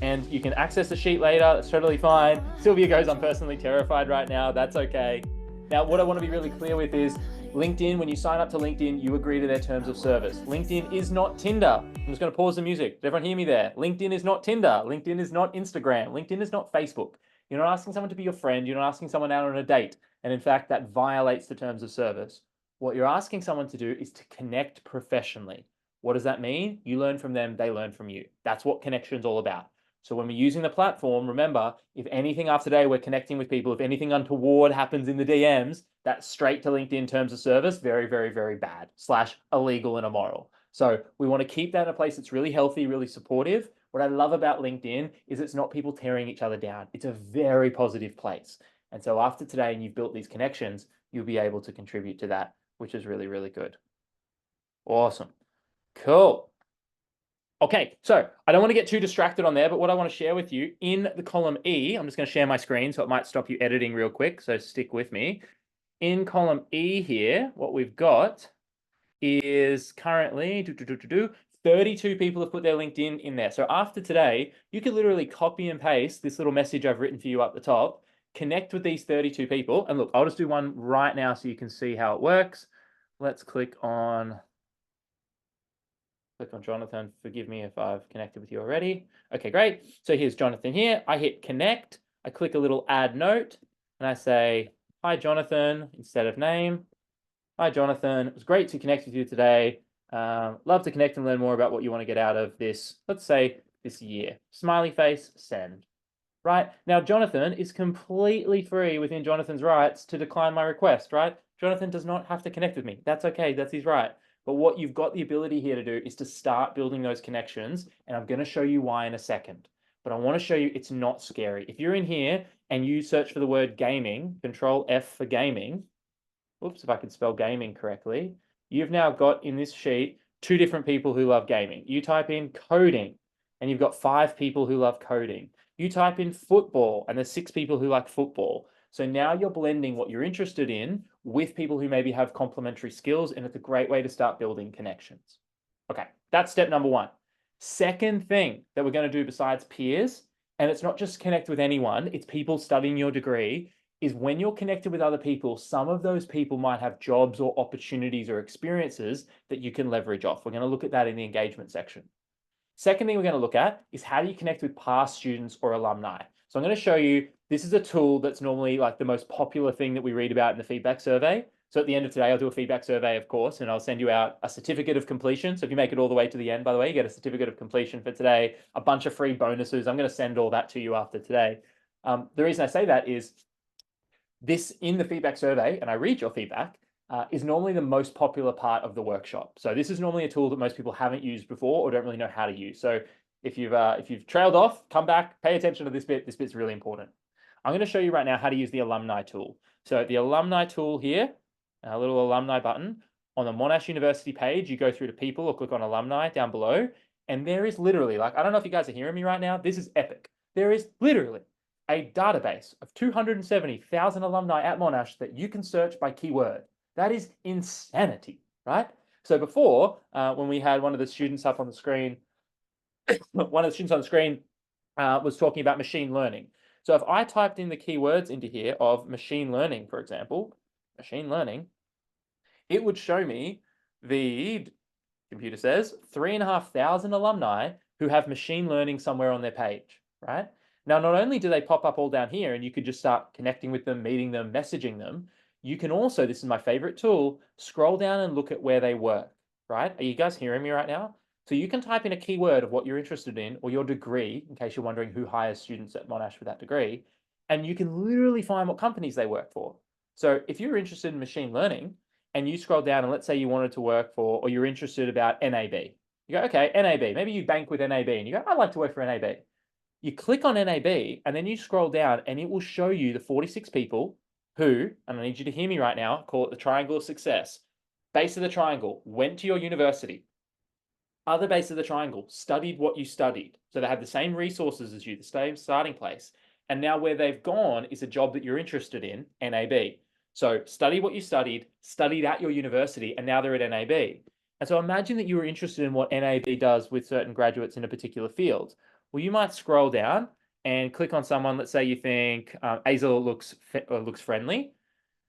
And you can access the sheet later. That's totally fine. Sylvia goes, I'm personally terrified right now. That's okay. Now, what I want to be really clear with is LinkedIn, when you sign up to LinkedIn, you agree to their terms of service. LinkedIn is not Tinder. I'm just going to pause the music. Did everyone hear me there? LinkedIn is not Tinder. LinkedIn is not Instagram. LinkedIn is not Facebook. You're not asking someone to be your friend. You're not asking someone out on a date. And in fact, that violates the terms of service. What you're asking someone to do is to connect professionally. What does that mean? You learn from them, they learn from you. That's what connection's all about. So when we're using the platform, remember, if anything after today, we're connecting with people, if anything untoward happens in the DMs, that's straight to LinkedIn terms of service, very, very, very bad, / illegal and immoral. So we want to keep that in a place that's really healthy, really supportive. What I love about LinkedIn is it's not people tearing each other down. It's a very positive place. And so after today and you've built these connections, you'll be able to contribute to that, which is really, really good. Awesome. Cool. Okay, so I don't want to get too distracted on there, but what I want to share with you in the column E, I'm just going to share my screen, so it might stop you editing real quick, so stick with me. In column E here, what we've got is currently 32 people have put their LinkedIn in there. So after today, you could literally copy and paste this little message I've written for you up the top, connect with these 32 people, and look, I'll just do one right now so you can see how it works. Let's click on Jonathan. Forgive me if I've connected with you already. Okay, great. So here's Jonathan here. I hit connect. I click a little add note and I say, hi, Jonathan, instead of name. Hi, Jonathan. It was great to connect with you today. Love to connect and learn more about what you want to get out of this, let's say, this year. Smiley face, send. Right? Now, Jonathan is completely free within Jonathan's rights to decline my request, right? Jonathan does not have to connect with me. That's okay. That's his right. But what you've got the ability here to do is to start building those connections. And I'm going to show you why in a second. But I want to show you it's not scary. If you're in here and you search for the word gaming, Control F for gaming, oops, if I can spell gaming correctly, you've now got in this sheet 2 different people who love gaming. You type in coding and you've got 5 people who love coding. You type in football and there's 6 people who like football. So now you're blending what you're interested in with people who maybe have complementary skills, and it's a great way to start building connections. Okay, that's step number 1. Second thing that we're going to do besides peers, and it's not just connect with anyone, it's people studying your degree, is when you're connected with other people, some of those people might have jobs or opportunities or experiences that you can leverage off. We're going to look at that in the engagement section. Second thing we're going to look at is how do you connect with past students or alumni. So I'm going to show you, this is a tool that's normally like the most popular thing that we read about in the feedback survey. So at the end of today, I'll do a feedback survey, of course, and I'll send you out a certificate of completion. So if you make it all the way to the end, by the way, you get a certificate of completion for today, a bunch of free bonuses. I'm going to send all that to you after today. The reason I say that is this in the feedback survey, and I read your feedback, is normally the most popular part of the workshop. So this is normally a tool that most people haven't used before or don't really know how to use. So if you've trailed off, come back, pay attention to this bit. This bit's really important. I'm going to show you right now how to use the alumni tool. So the alumni tool here, a little alumni button on the Monash University page, you go through to people or click on alumni down below. And there is literally, like, I don't know if you guys are hearing me right now. This is epic. There is literally a database of 270,000 alumni at Monash that you can search by keyword. That is insanity, right? So before, when we had one of the students up on the screen, was talking about machine learning. So if I typed in the keywords into here of machine learning, for example, machine learning, it would show me the computer says 3,500 alumni who have machine learning somewhere on their page, right? Now, not only do they pop up all down here and you could just start connecting with them, meeting them, messaging them, you can also, this is my favorite tool, scroll down and look at where they work, right? Are you guys hearing me right now? So you can type in a keyword of what you're interested in or your degree, in case you're wondering who hires students at Monash for that degree, and you can literally find what companies they work for. So if you're interested in machine learning and you scroll down and let's say you wanted to work for, or you're interested about NAB. You go, okay, NAB. Maybe you bank with NAB and you go, I'd like to work for NAB. You click on NAB and then you scroll down and it will show you the 46 people who, and I need you to hear me right now, call it the triangle of success. Base of the triangle, went to your university. Other base of the triangle, studied what you studied. So they have the same resources as you, the same starting place. And now where they've gone is a job that you're interested in, NAB. So study what you studied at your university, and now they're at NAB. And so imagine that you were interested in what NAB does with certain graduates in a particular field. Well, you might scroll down and click on someone. Let's say you think Azel looks friendly.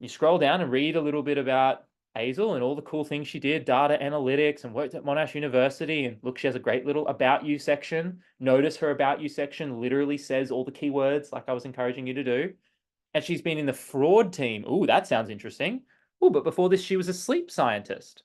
You scroll down and read a little bit about Azel and all the cool things she did, data analytics, and worked at Monash University. And look, she has a great little about you section. Notice her about you section literally says all the keywords like I was encouraging you to do. And she's been in the fraud team. Ooh, that sounds interesting. Ooh, but before this, she was a sleep scientist.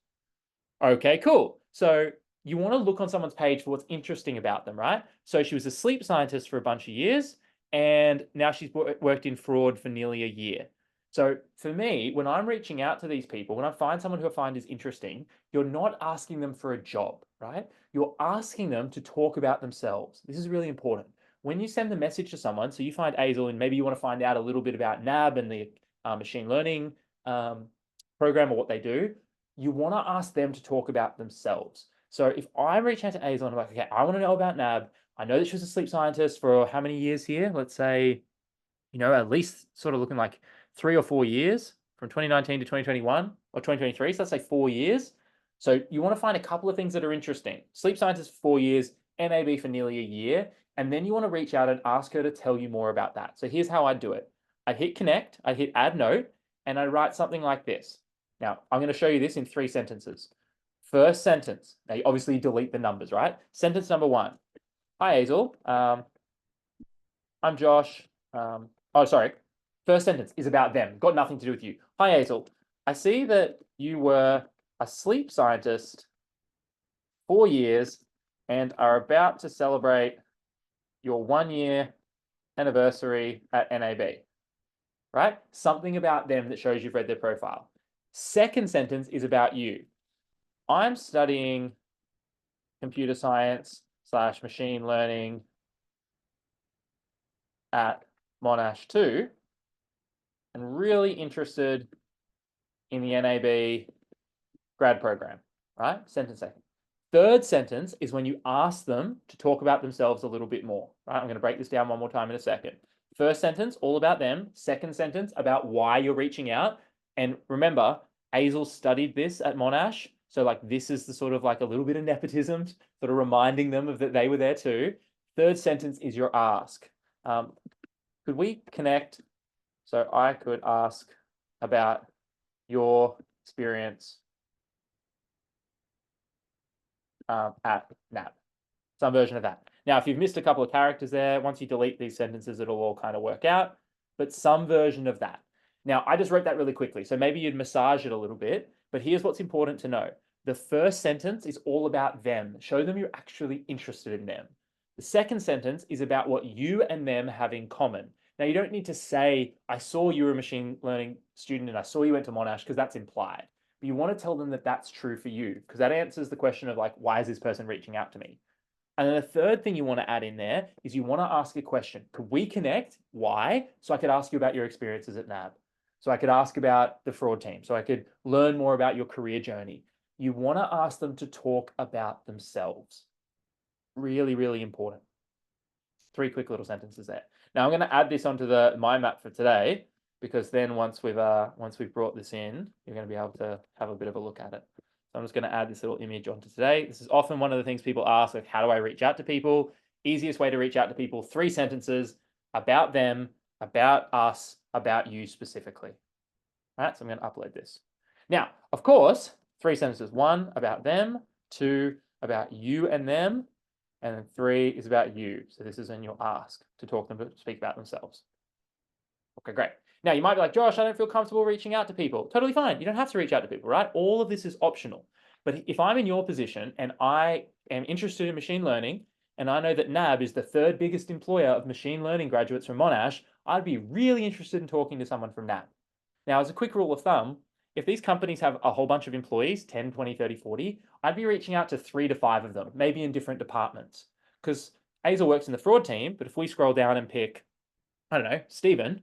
Okay, cool. So you want to look on someone's page for what's interesting about them, right? So she was a sleep scientist for a bunch of years, and now she's worked in fraud for nearly a year. So for me, when I'm reaching out to these people, when I find someone who I find is interesting, you're not asking them for a job, right? You're asking them to talk about themselves. This is really important. When you send the message to someone, so you find Azel and maybe you want to find out a little bit about NAB and the machine learning program or what they do, you want to ask them to talk about themselves. So if I reach out to Azel and I'm like, okay, I want to know about NAB. I know that she was a sleep scientist for how many years here? Let's say, at least sort of looking like 3 or 4 years from 2019 to 2021 or 2023. So let's say 4 years. So you want to find a couple of things that are interesting. Sleep scientist for 4 years, NAB for nearly a year. And then you want to reach out and ask her to tell you more about that. So here's how I do it. I'd hit connect, I'd hit add note, and I write something like this. Now, I'm going to show you this in 3 sentences. First sentence. Now, you obviously delete the numbers, right? Sentence number 1. Hi, Azel. I'm Josh. First sentence is about them. Got nothing to do with you. Hi, Azel. I see that you were a sleep scientist 4 years and are about to celebrate your 1-year anniversary at NAB, right? Something about them that shows you've read their profile. Second sentence is about you. I'm studying computer science / machine learning at Monash too, and really interested in the NAB grad program, right? Sentence second. Third sentence is when you ask them to talk about themselves a little bit more, right? I'm going to break this down one more time in a second. First sentence, all about them. Second sentence, about why you're reaching out. And remember, Azel studied this at Monash. So like this is the sort of like a little bit of nepotism, sort of reminding them of that they were there too. Third sentence is your ask. Could we connect? So I could ask about your experience at NAB, some version of that. Now, if you've missed a couple of characters there, once you delete these sentences, it'll all kind of work out, but some version of that. Now, I just wrote that really quickly, so maybe you'd massage it a little bit, but here's what's important to know. The first sentence is all about them. Show them you're actually interested in them. The second sentence is about what you and them have in common. Now, you don't need to say, I saw you were a machine learning student and I saw you went to Monash, because that's implied. But you want to tell them that that's true for you, because that answers the question of like, why is this person reaching out to me? And then the third thing you want to add in there is you want to ask a question. Could we connect? Why? So I could ask you about your experiences at NAB. So I could ask about the fraud team. So I could learn more about your career journey. You want to ask them to talk about themselves. Really, really important. 3 quick little sentences there. Now I'm going to add this onto the mind map for today, because then once we've brought this in, you're going to be able to have a bit of a look at it. So I'm just going to add this little image onto today. This is often one of the things people ask, like, how do I reach out to people? Easiest way to reach out to people, 3 sentences about them, about us, about you specifically. All right, so I'm going to upload this. Now, of course, 3 sentences. 1, about them. 2, about you and them. And then 3 is about you. So this is in your ask to talk them, to speak about themselves. Okay, great. Now you might be like, Josh, I don't feel comfortable reaching out to people. Totally fine. You don't have to reach out to people, right? All of this is optional. But if I'm in your position and I am interested in machine learning, and I know that NAB is the 3rd biggest employer of machine learning graduates from Monash, I'd be really interested in talking to someone from NAB. Now, as a quick rule of thumb, if these companies have a whole bunch of employees, 10, 20, 30, 40, I'd be reaching out to 3 to 5 of them, maybe in different departments. Because Hazel works in the fraud team, but if we scroll down and pick, I don't know, Stephen,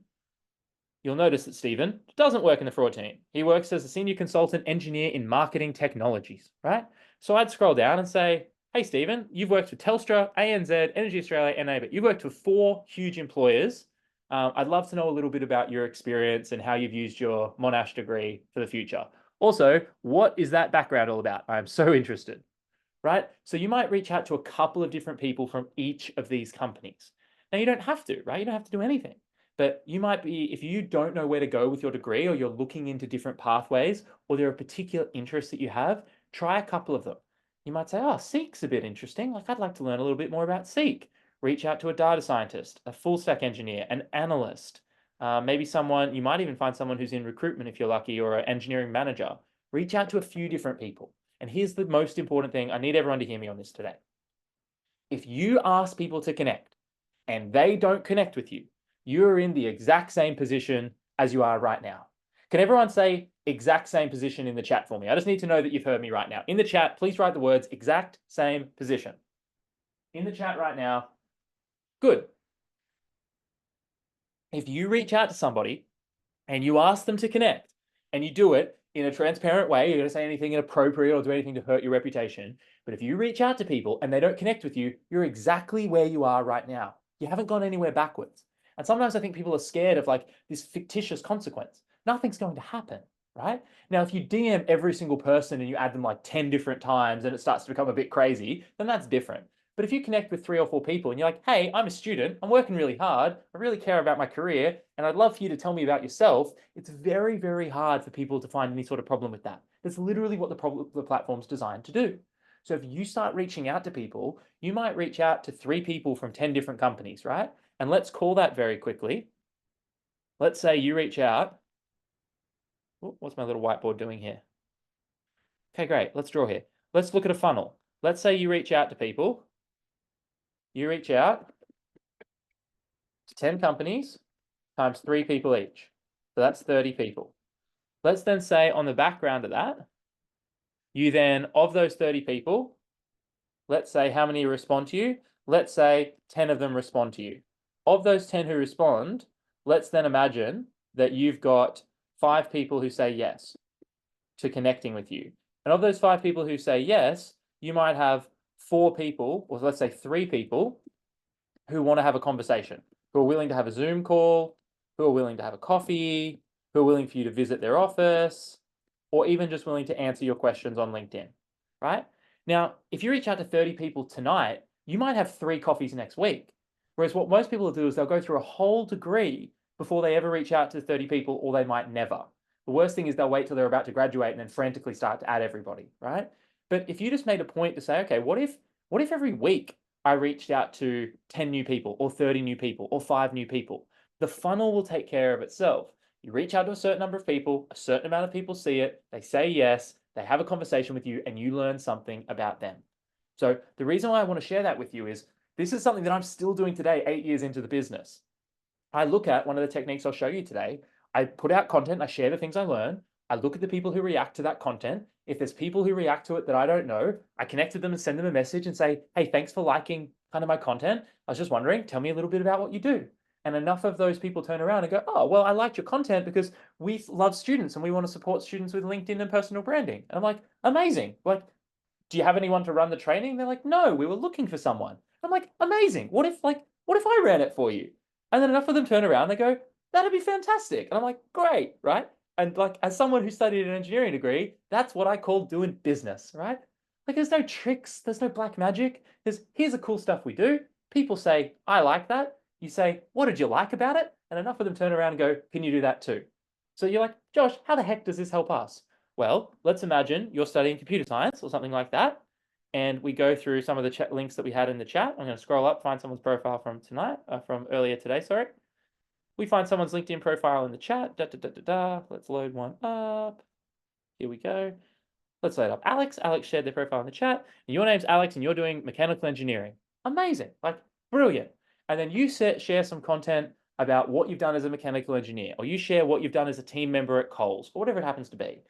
you'll notice that Stephen doesn't work in the fraud team. He works as a senior consultant engineer in marketing technologies, right? So I'd scroll down and say, hey, Stephen, you've worked for Telstra, ANZ, Energy Australia, NA, but you've worked for 4 huge employers. I'd love to know a little bit about your experience and how you've used your Monash degree for the future. Also, what is that background all about? I'm so interested, right? So you might reach out to a couple of different people from each of these companies. Now, you don't have to, right? You don't have to do anything. But you might be, if you don't know where to go with your degree, or you're looking into different pathways, or there are particular interests that you have, try a couple of them. You might say, oh, Seek's a bit interesting. Like, I'd like to learn a little bit more about Seek. Reach out to a data scientist, a full stack engineer, an analyst, maybe someone, you might even find someone who's in recruitment if you're lucky, or an engineering manager. Reach out to a few different people. And here's the most important thing. I need everyone to hear me on this today. If you ask people to connect and they don't connect with you, you're in the exact same position as you are right now. Can everyone say exact same position in the chat for me? I just need to know that you've heard me right now. In the chat, please write the words exact same position. In the chat right now. Good. If you reach out to somebody and you ask them to connect and you do it in a transparent way, you're going to say anything inappropriate or do anything to hurt your reputation. But if you reach out to people and they don't connect with you, you're exactly where you are right now. You haven't gone anywhere backwards. And sometimes I think people are scared of like this fictitious consequence. Nothing's going to happen, right? Now, if you DM every single person and you add them like 10 different times and it starts to become a bit crazy, then that's different. But if you connect with 3 or 4 people and you're like, hey, I'm a student, I'm working really hard, I really care about my career, and I'd love for you to tell me about yourself, it's very, very hard for people to find any sort of problem with that. That's literally what the platform's designed to do. So if you start reaching out to people, you might reach out to 3 people from 10 different companies, right? And let's call that very quickly. Let's say you reach out. What's my little whiteboard doing here? Okay, great. Let's draw here. Let's look at a funnel. Let's say you reach out to people. You reach out to 10 companies times 3 people each. So that's 30 people. Let's then say on the background of that, you then, of those 30 people, let's say how many respond to you? Let's say 10 of them respond to you. Of those 10 who respond, let's then imagine that you've got 5 people who say yes to connecting with you. And of those 5 people who say yes, you might have 4 people, or let's say 3 people, who want to have a conversation, who are willing to have a Zoom call, who are willing to have a coffee, who are willing for you to visit their office, or even just willing to answer your questions on LinkedIn, right? Now, if you reach out to 30 people tonight, you might have 3 coffees next week. Whereas what most people will do is they'll go through a whole degree before they ever reach out to 30 people, or they might never. The worst thing is they'll wait till they're about to graduate and then frantically start to add everybody, right? But if you just made a point to say, okay, what if every week I reached out to 10 new people or 30 new people or 5 new people? The funnel will take care of itself. You reach out to a certain number of people, a certain amount of people see it, they say yes, they have a conversation with you, and you learn something about them. So the reason why I want to share that with you is this is something that I'm still doing today, 8 years into the business. I look at one of the techniques I'll show you today. I put out content, I share the things I learn. I look at the people who react to that content. If there's people who react to it that I don't know, I connect with them and send them a message and say, hey, thanks for liking kind of my content. I was just wondering, tell me a little bit about what you do. And enough of those people turn around and go, oh, well, I liked your content because we love students and we want to support students with LinkedIn and personal branding. And I'm like, amazing. Like, do you have anyone to run the training? They're like, no, we were looking for someone. I'm like, amazing. What if I ran it for you? And then enough of them turn around, they go, that'd be fantastic. And I'm like, great, right? And like, as someone who studied an engineering degree, that's what I call doing business, right? Like, there's no tricks, there's no black magic. Here's the cool stuff we do. People say, I like that. You say, what did you like about it? And enough of them turn around and go, can you do that too? So you're like, Josh, how the heck does this help us? Well, let's imagine you're studying computer science or something like that. And we go through some of the chat links that we had in the chat. I'm going to scroll up, find someone's profile from earlier today, sorry. We find someone's LinkedIn profile in the chat. Let's load one up. Here we go. Let's load up Alex. Alex shared their profile in the chat. And your name's Alex and you're doing mechanical engineering. Amazing. Like, brilliant. And then you share some content about what you've done as a mechanical engineer, or you share what you've done as a team member at Coles, or whatever it happens to be.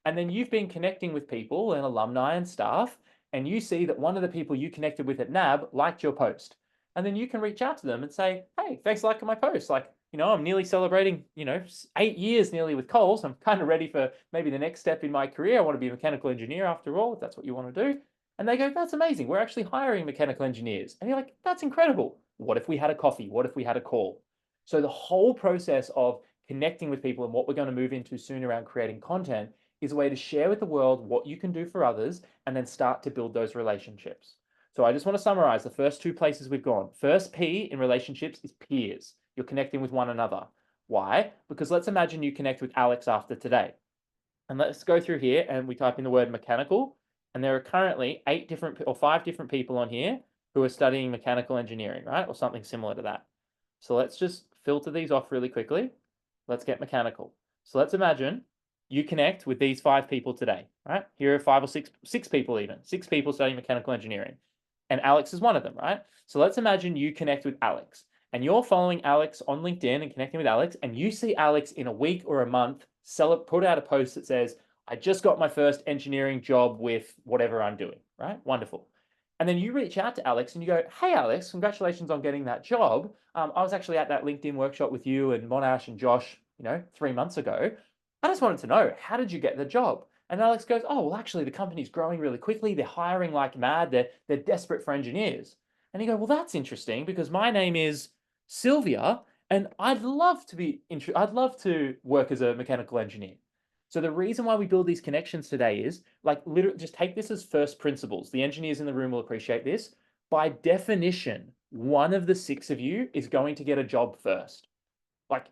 And then you've been connecting with people and alumni and staff, and you see that one of the people you connected with at NAB liked your post. And then you can reach out to them and say, hey, thanks for liking my post. Like, I'm nearly celebrating, 8 years nearly with Coles. I'm kind of ready for maybe the next step in my career. I want to be a mechanical engineer after all, if that's what you want to do. And they go, that's amazing. We're actually hiring mechanical engineers. And you're like, that's incredible. What if we had a coffee? What if we had a call? So the whole process of connecting with people and what we're going to move into soon around creating content is a way to share with the world what you can do for others and then start to build those relationships. So I just want to summarize the first two places we've gone. First P in relationships is peers. You're connecting with one another. Why? Because let's imagine you connect with Alex after today. And let's go through here and we type in the word mechanical. And there are currently 5 different people on here who are studying mechanical engineering, right? Or something similar to that. So let's just filter these off really quickly. Let's get mechanical. So let's imagine you connect with these 5 people today, right? Here are 5 or 6 people even, 6 people studying mechanical engineering. And Alex is one of them, right? So let's imagine you connect with Alex and you're following Alex on LinkedIn and connecting with Alex, and you see Alex in a week or a month put out a post that says, I just got my first engineering job with whatever I'm doing, right? Wonderful. And then you reach out to Alex and you go, hey, Alex, congratulations on getting that job. I was actually at that LinkedIn workshop with you and Monash and Josh, 3 months ago. I just wanted to know, how did you get the job? And Alex goes, oh, well, actually, the company's growing really quickly. They're hiring like mad. They're desperate for engineers. And you go, well, that's interesting because my name is Sylvia and I'd love to work as a mechanical engineer. So the reason why we build these connections today is literally just take this as first principles. The engineers in the room will appreciate this. By definition, one of the 6 of you is going to get a job first. Like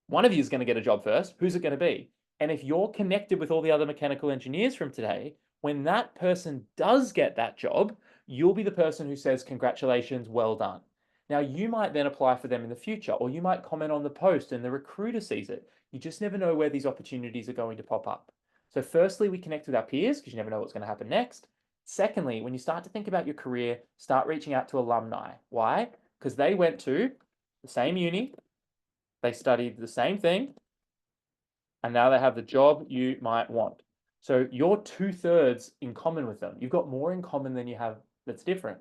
one of you is going to get a job first. Who's it going to be? And if you're connected with all the other mechanical engineers from today, when that person does get that job, you'll be the person who says, congratulations, well done. Now, you might then apply for them in the future, or you might comment on the post and the recruiter sees it. You just never know where these opportunities are going to pop up. So firstly, we connect with our peers because you never know what's going to happen next. Secondly, when you start to think about your career, start reaching out to alumni. Why? Because they went to the same uni, they studied the same thing, and now they have the job you might want. So you're 2/3 in common with them. You've got more in common than you have that's different.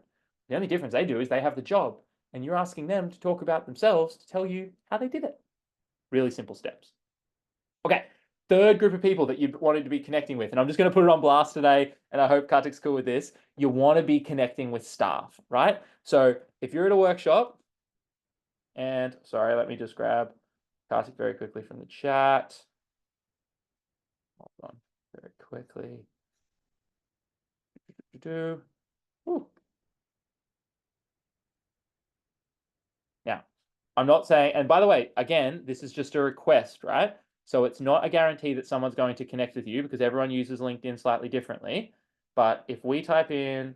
The only difference they do is they have the job, and you're asking them to talk about themselves to tell you how they did it. Really simple steps. Okay, third group of people that you wanted to be connecting with, and I'm just going to put it on blast today, and I hope Kartik's cool with this. You want to be connecting with staff, right? So if you're at a workshop, and sorry, let me just grab Kartik very quickly from the chat. Hold on, very quickly. Ooh. Now, I'm not saying, and by the way, again, this is just a request, right? So it's not a guarantee that someone's going to connect with you because everyone uses LinkedIn slightly differently. But if we type in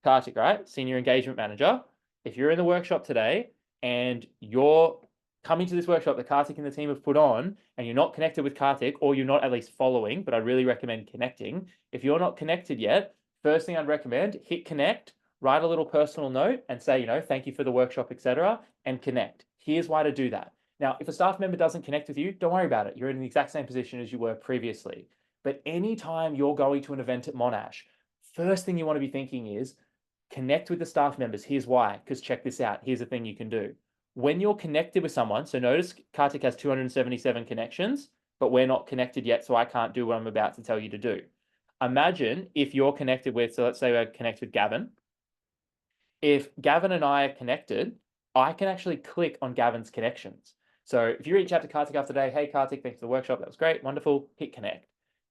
Kartik, right, Senior Engagement Manager, if you're in the workshop today and you're coming to this workshop that Kartik and the team have put on and you're not connected with Kartik, or you're not at least following, but I really recommend connecting. If you're not connected yet, first thing I'd recommend, hit connect, write a little personal note and say, thank you for the workshop, etc., and connect. Here's why to do that. Now, if a staff member doesn't connect with you, don't worry about it. You're in the exact same position as you were previously. But anytime you're going to an event at Monash, first thing you want to be thinking is connect with the staff members. Here's why, because check this out. Here's a thing you can do. When you're connected with someone, so notice Kartik has 277 connections, but we're not connected yet, so I can't do what I'm about to tell you to do. Imagine if you're connected with, so let's say we're connected with Gavin. If Gavin and I are connected, I can actually click on Gavin's connections. So if you reach out to Kartik after today, hey Kartik, thanks for the workshop, that was great, wonderful, hit connect.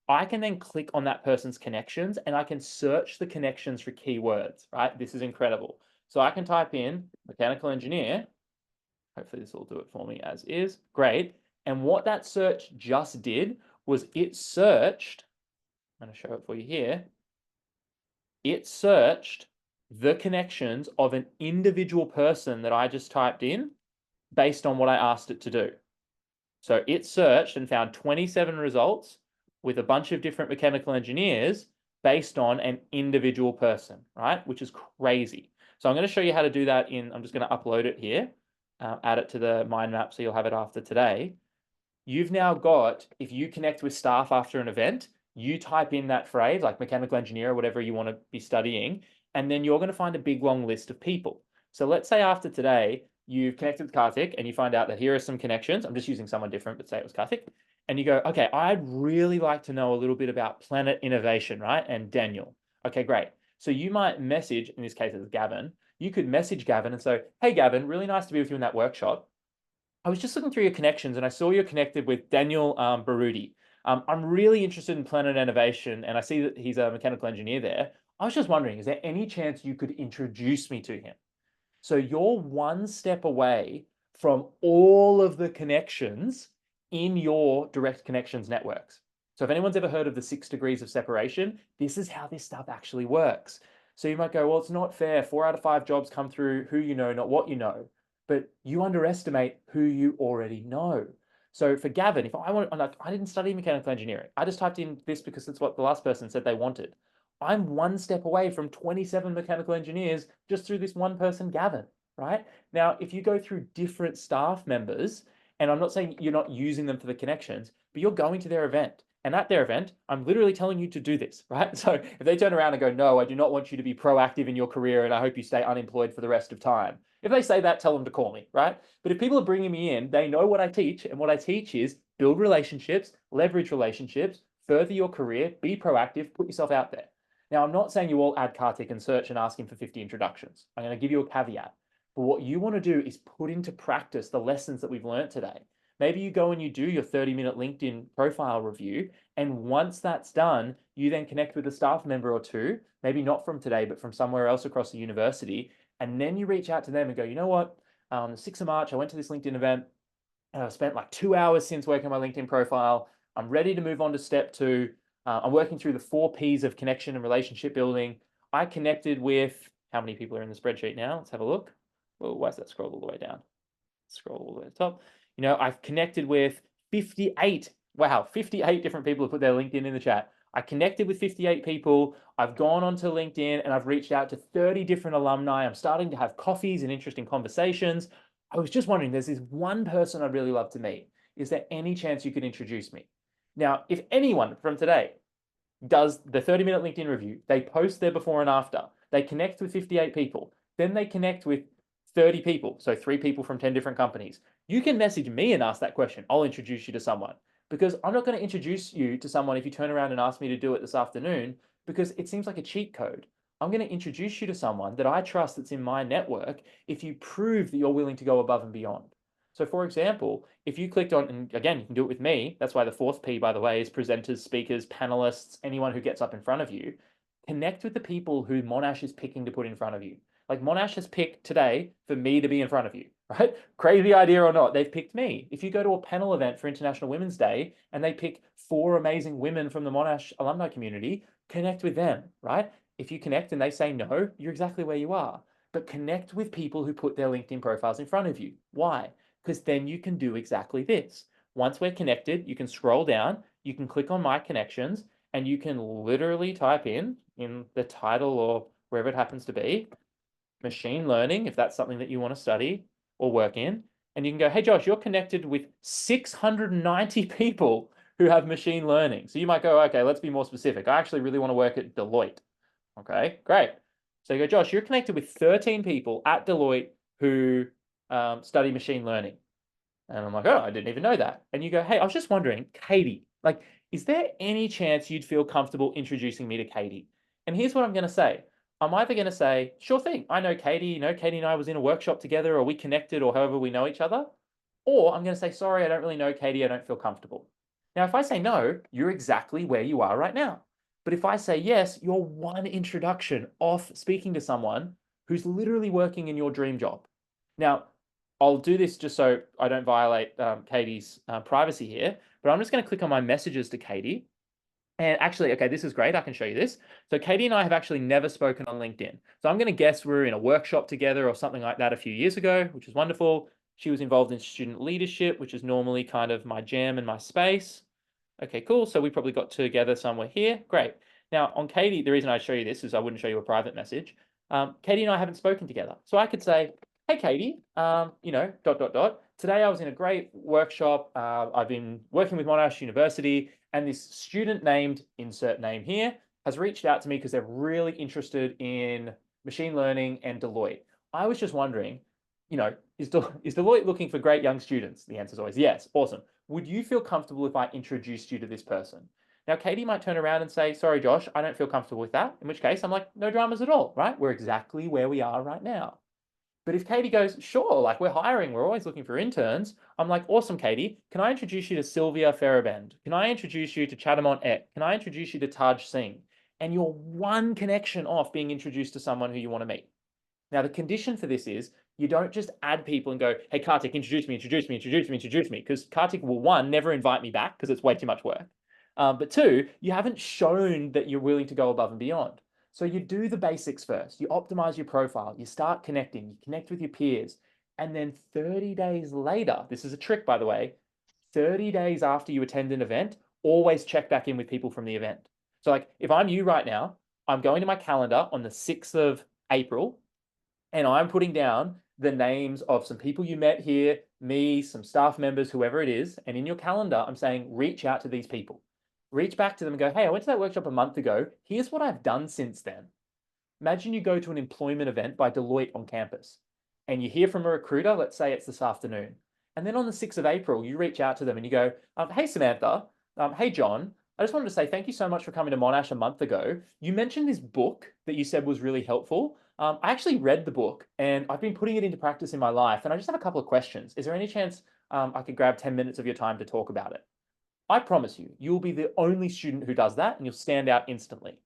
I can then click on that person's connections and I can search the connections for keywords, right? This is incredible. So I can type in mechanical engineer. Hopefully this will do it for me as is. Great. And what that search just did was it searched, I'm going to show it for you here. It searched the connections of an individual person that I just typed in based on what I asked it to do. So it searched and found 27 results with a bunch of different mechanical engineers based on an individual person, right? Which is crazy. So I'm going to show you how to do that I'm just going to upload it here. add it to the mind map so you'll have it after today. You've now got, if you connect with staff after an event, you type in that phrase like mechanical engineer or whatever you want to be studying, and then you're going to find a big long list of people. So let's say after today, you've connected with Karthik and you find out that here are some connections. I'm just using someone different, but say it was Karthik. And you go, okay, I'd really like to know a little bit about Planet Innovation, right? And Daniel. Okay, great. So you might message, in this case, it's Gavin. You could message Gavin and say, hey, Gavin, really nice to be with you in that workshop. I was just looking through your connections and I saw you're connected with Daniel Baruti. I'm really interested in Planet Innovation and I see that he's a mechanical engineer there. I was just wondering, is there any chance you could introduce me to him? So you're one step away from all of the connections in your direct connections networks. So if anyone's ever heard of the 6 degrees of separation, this is how this stuff actually works. So you might go, well, it's not fair. 4 out of 5 jobs come through who you know, not what you know. But you underestimate who you already know. So for Gavin, if I want, like, I didn't study mechanical engineering. I just typed in this because it's what the last person said they wanted. I'm one step away from 27 mechanical engineers just through this one person, Gavin, right? Now, if you go through different staff members, and I'm not saying you're not using them for the connections, but you're going to their event. And at their event, I'm literally telling you to do this, right? So if they turn around and go, no, I do not want you to be proactive in your career and I hope you stay unemployed for the rest of time. If they say that, tell them to call me, right? But if people are bringing me in, they know what I teach. And what I teach is build relationships, leverage relationships, further your career, be proactive, put yourself out there. Now, I'm not saying you all add Karthik and search and ask him for 50 introductions. I'm going to give you a caveat. But what you want to do is put into practice the lessons that we've learned today. Maybe you go and you do your 30-minute LinkedIn profile review. And once that's done, you then connect with a staff member or two, maybe not from today, but from somewhere else across the university. And then you reach out to them and go, you know what? On the 6th of March, I went to this LinkedIn event and I've spent like 2 hours since working on my LinkedIn profile. I'm ready to move on to step 2. I'm working through the 4 Ps of connection and relationship building. I connected with, how many people are in the spreadsheet now? Let's have a look. Well, why is that scroll all the way down? Scroll all the way to the top. You know, I've connected with 58. Wow, 58 different people have put their LinkedIn in the chat. I connected with 58 people. I've gone onto LinkedIn and I've reached out to 30 different alumni. I'm starting to have coffees and interesting conversations. I was just wondering, there's this one person I'd really love to meet. Is there any chance you could introduce me? Now, if anyone from today does the 30-minute LinkedIn review, they post their before and after, they connect with 58 people, then they connect with 30 people, so 3 people from 10 different companies. You can message me and ask that question. I'll introduce you to someone, because I'm not going to introduce you to someone if you turn around and ask me to do it this afternoon, because it seems like a cheat code. I'm going to introduce you to someone that I trust that's in my network if you prove that you're willing to go above and beyond. So for example, if you clicked on, and again, you can do it with me. That's why the 4th P, by the way, is presenters, speakers, panelists, anyone who gets up in front of you. Connect with the people who Monash is picking to put in front of you. Like Monash has picked today for me to be in front of you, right? Crazy idea or not, they've picked me. If you go to a panel event for International Women's Day and they pick 4 amazing women from the Monash alumni community, connect with them, right? If you connect and they say no, you're exactly where you are. But connect with people who put their LinkedIn profiles in front of you. Why? Because then you can do exactly this. Once we're connected, you can scroll down, you can click on my connections, and you can literally type in the title or wherever it happens to be, machine learning, if that's something that you want to study or work in. And you can go, hey, Josh, you're connected with 690 people who have machine learning. So you might go, okay, let's be more specific. I actually really want to work at Deloitte. Okay, great. So you go, Josh, you're connected with 13 people at Deloitte who study machine learning. And I'm like, oh, I didn't even know that. And you go, hey, I was just wondering, Katie, like, is there any chance you'd feel comfortable introducing me to Katie? And here's what I'm going to say. I'm either going to say, sure thing, I know Katie, you know, Katie and I was in a workshop together, or we connected, or however we know each other. Or I'm going to say, sorry, I don't really know Katie, I don't feel comfortable. Now, if I say no, you're exactly where you are right now. But if I say yes, you're one introduction off speaking to someone who's literally working in your dream job. Now, I'll do this just so I don't violate Katie's privacy here, but I'm just going to click on my messages to Katie. And actually, okay, this is great. I can show you this. So Katie and I have actually never spoken on LinkedIn. So I'm going to guess we were in a workshop together or something like that a few years ago, which is wonderful. She was involved in student leadership, which is normally kind of my jam and my space. Okay, cool. So we probably got together somewhere here. Great. Now on Katie, the reason I show you this is I wouldn't show you a private message. Katie and I haven't spoken together. So I could say, hey, Katie, dot, dot, dot. Today I was in a great workshop. I've been working with Monash University, and this student named insert name here has reached out to me because they're really interested in machine learning and Deloitte. I was just wondering, is Deloitte looking for great young students? The answer is always yes. Awesome. Would you feel comfortable if I introduced you to this person? Now, Katie might turn around and say, sorry, Josh, I don't feel comfortable with that. In which case, I'm like, no dramas at all, right? We're exactly where we are right now. But if Katie goes, sure, like we're hiring, we're always looking for interns, I'm like, awesome, Katie. Can I introduce you to Sylvia Farabend? Can I introduce you to Chatamont Ek? Can I introduce you to Taj Singh? And you're one connection off being introduced to someone who you want to meet. Now, the condition for this is you don't just add people and go, hey, Kartik, introduce me, because Kartik will, one, never invite me back because it's way too much work. But two, you haven't shown that you're willing to go above and beyond. So you do the basics first. You optimize your profile. You start connecting. You connect with your peers. And then 30 days later, this is a trick, by the way, 30 days after you attend an event, always check back in with people from the event. So like if I'm you right now, I'm going to my calendar on the 6th of April, and I'm putting down the names of some people you met here, me, some staff members, whoever it is. And in your calendar, I'm saying, reach out to these people. Reach back to them and go, hey, I went to that workshop a month ago. Here's what I've done since then. Imagine you go to an employment event by Deloitte on campus and you hear from a recruiter, let's say it's this afternoon. And then on the 6th of April, you reach out to them and you go, hey, Samantha, hey, John, I just wanted to say thank you so much for coming to Monash a month ago. You mentioned this book that you said was really helpful. I actually read the book and I've been putting it into practice in my life. And I just have a couple of questions. Is there any chance I could grab 10 minutes of your time to talk about it? I promise you, you'll be the only student who does that and you'll stand out instantly.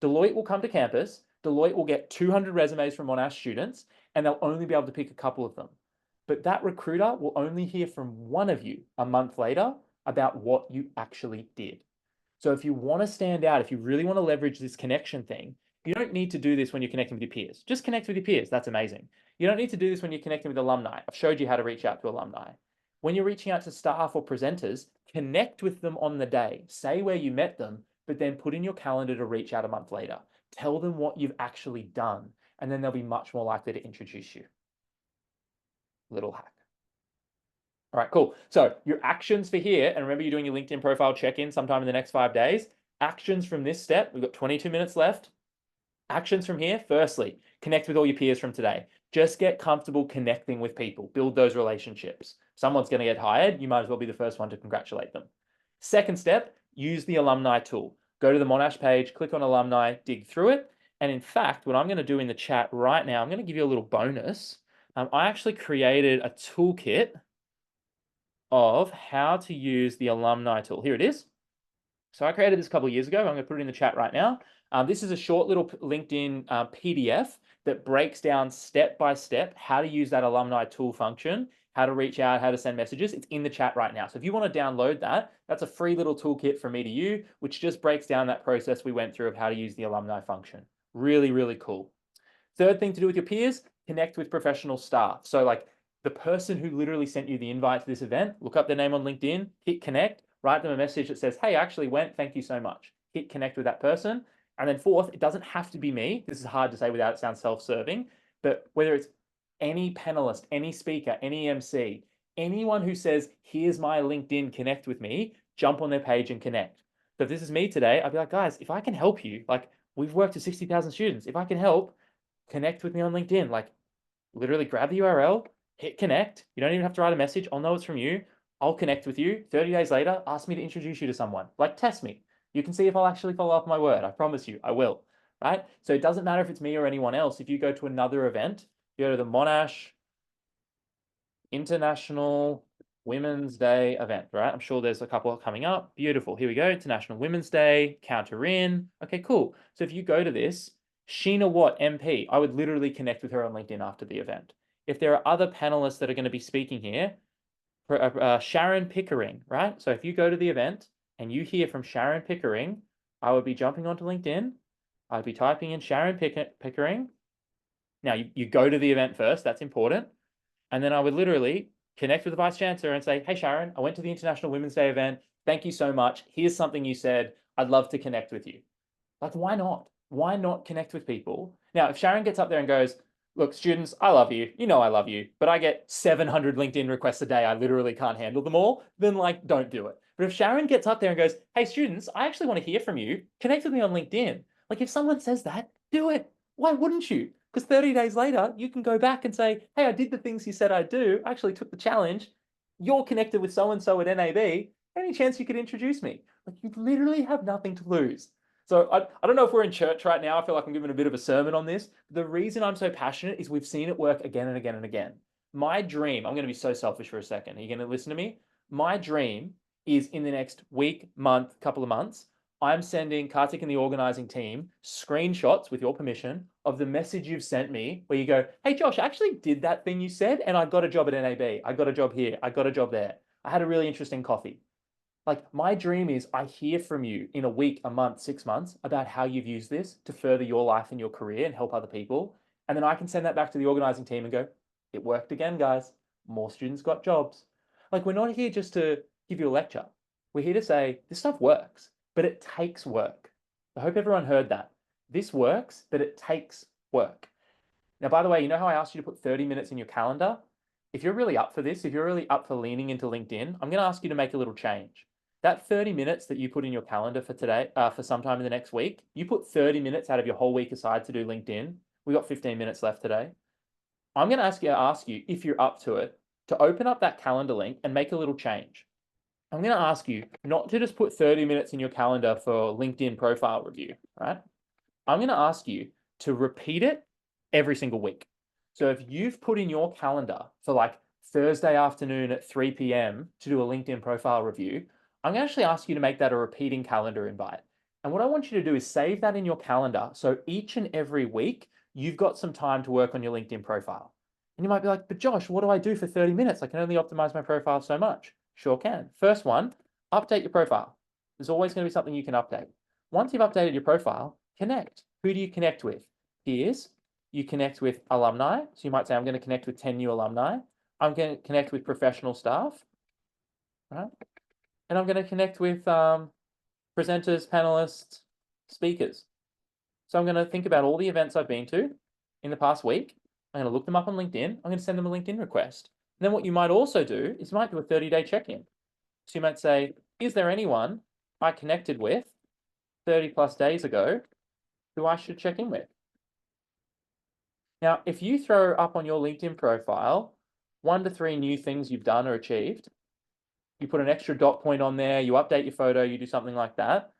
Deloitte will come to campus. Deloitte will get 200 resumes from Monash students and they'll only be able to pick a couple of them. But that recruiter will only hear from one of you a month later about what you actually did. So if you want to stand out, if you really want to leverage this connection thing, you don't need to do this when you're connecting with your peers. Just connect with your peers. That's amazing. You don't need to do this when you're connecting with alumni. I've showed you how to reach out to alumni. When you're reaching out to staff or presenters, connect with them on the day. Say where you met them, but then put in your calendar to reach out a month later. Tell them what you've actually done, and then they'll be much more likely to introduce you. Little hack. All right, cool. So your actions for here, and remember you're doing your LinkedIn profile check-in sometime in the next 5 days. Actions from this step, we've got 22 minutes left. Actions from here, firstly, connect with all your peers from today. Just get comfortable connecting with people, build those relationships. Someone's going to get hired, you might as well be the first one to congratulate them. Second step, use the alumni tool. Go to the Monash page, click on alumni, dig through it. And in fact, what I'm going to do in the chat right now, I'm going to give you a little bonus. I actually created a toolkit of how to use the alumni tool. Here it is. So I created this a couple of years ago. I'm going to put it in the chat right now. This is a short little LinkedIn PDF that breaks down step by step how to use that alumni tool function, how to reach out, how to send messages. It's in the chat right now. So if you want to download that, that's a free little toolkit from me to you, which just breaks down that process we went through of how to use the alumni function. Really, really cool. Third thing to do with your peers, connect with professional staff. So like the person who literally sent you the invite to this event, look up their name on LinkedIn, hit connect, write them a message that says, hey, I actually went, thank you so much. Hit connect with that person. And then fourth, it doesn't have to be me. This is hard to say without it sounds self-serving, but whether it's any panelist, any speaker, any MC, anyone who says, here's my LinkedIn, connect with me, jump on their page and connect. So if this is me today, I'd be like, guys, if I can help you, like we've worked with 60,000 students. If I can help, connect with me on LinkedIn. Like literally grab the URL, hit connect. You don't even have to write a message. I'll know it's from you. I'll connect with you. 30 days later, ask me to introduce you to someone. Like test me. You can see if I'll actually follow up my word. I promise you, I will. Right? So it doesn't matter if it's me or anyone else. If you go to another event, you go to the Monash International Women's Day event, right? I'm sure there's a couple coming up. Beautiful. Here we go. International Women's Day, counter in. Okay, cool. So if you go to this, Sheena Watt, MP, I would literally connect with her on LinkedIn after the event. If there are other panelists that are going to be speaking here, Sharon Pickering, right? So if you go to the event and you hear from Sharon Pickering, I would be jumping onto LinkedIn. I'd be typing in Sharon Pickering. Now you go to the event first. That's important. And then I would literally connect with the Vice Chancellor and say, hey, Sharon, I went to the International Women's Day event. Thank you so much. Here's something you said. I'd love to connect with you. Like, why not? Why not connect with people? Now, if Sharon gets up there and goes, Look, students, I love you. You know I love you, but I get 700 LinkedIn requests a day. I literally can't handle them all. Then, like, don't do it. But if Sharon gets up there and goes, hey, students, I actually want to hear from you, connect with me on LinkedIn. Like, if someone says that, do it. Why wouldn't you? Because 30 days later, you can go back and say, hey, I did the things you said I'd do. I actually took the challenge. You're connected with so and so at NAB. Any chance you could introduce me? Like, you literally have nothing to lose. So I don't know if we're in church right now. I feel like I'm giving a bit of a sermon on this. The reason I'm so passionate is we've seen it work again and again and again. My dream, I'm going to be so selfish for a second. Are you going to listen to me? My dream is in the next week, month, couple of months, I'm sending Kartik and the organizing team screenshots with your permission of the message you've sent me where you go, hey, Josh, I actually did that thing you said and I got a job at NAB. I got a job here. I got a job there. I had a really interesting coffee. Like, my dream is I hear from you in a week, a month, 6 months about how you've used this to further your life and your career and help other people. And then I can send that back to the organizing team and go, it worked again, guys. More students got jobs. Like, we're not here just to give you a lecture. We're here to say this stuff works, but it takes work. I hope everyone heard that. This works, but it takes work. Now, by the way, you know how I asked you to put 30 minutes in your calendar? If you're really up for this, if you're really up for leaning into LinkedIn, I'm going to ask you to make a little change. That 30 minutes that you put in your calendar for today, for sometime in the next week, you put 30 minutes out of your whole week aside to do LinkedIn. We got 15 minutes left today. I'm going to ask you if you're up to it, to open up that calendar link and make a little change. I'm going to ask you not to just put 30 minutes in your calendar for LinkedIn profile review, right? I'm going to ask you to repeat it every single week. So if you've put in your calendar for like Thursday afternoon at 3 p.m. to do a LinkedIn profile review, I'm going to actually ask you to make that a repeating calendar invite. And what I want you to do is save that in your calendar. So each and every week, you've got some time to work on your LinkedIn profile. And you might be like, but Josh, what do I do for 30 minutes? I can only optimize my profile so much. Sure can. First one, update your profile. There's always going to be something you can update. Once you've updated your profile, connect. Who do you connect with? Peers. You connect with alumni. So you might say, I'm going to connect with 10 new alumni. I'm going to connect with professional staff. Right? And I'm going to connect with presenters, panelists, speakers. So I'm going to think about all the events I've been to in the past week. I'm going to look them up on LinkedIn. I'm going to send them a LinkedIn request. And then what you might also do is you might do a 30-day check-in. So you might say, is there anyone I connected with 30 plus days ago who I should check in with? Now, if you throw up on your LinkedIn profile 1 to 3 new things you've done or achieved, you put an extra dot point on there, you update your photo, you do something like that,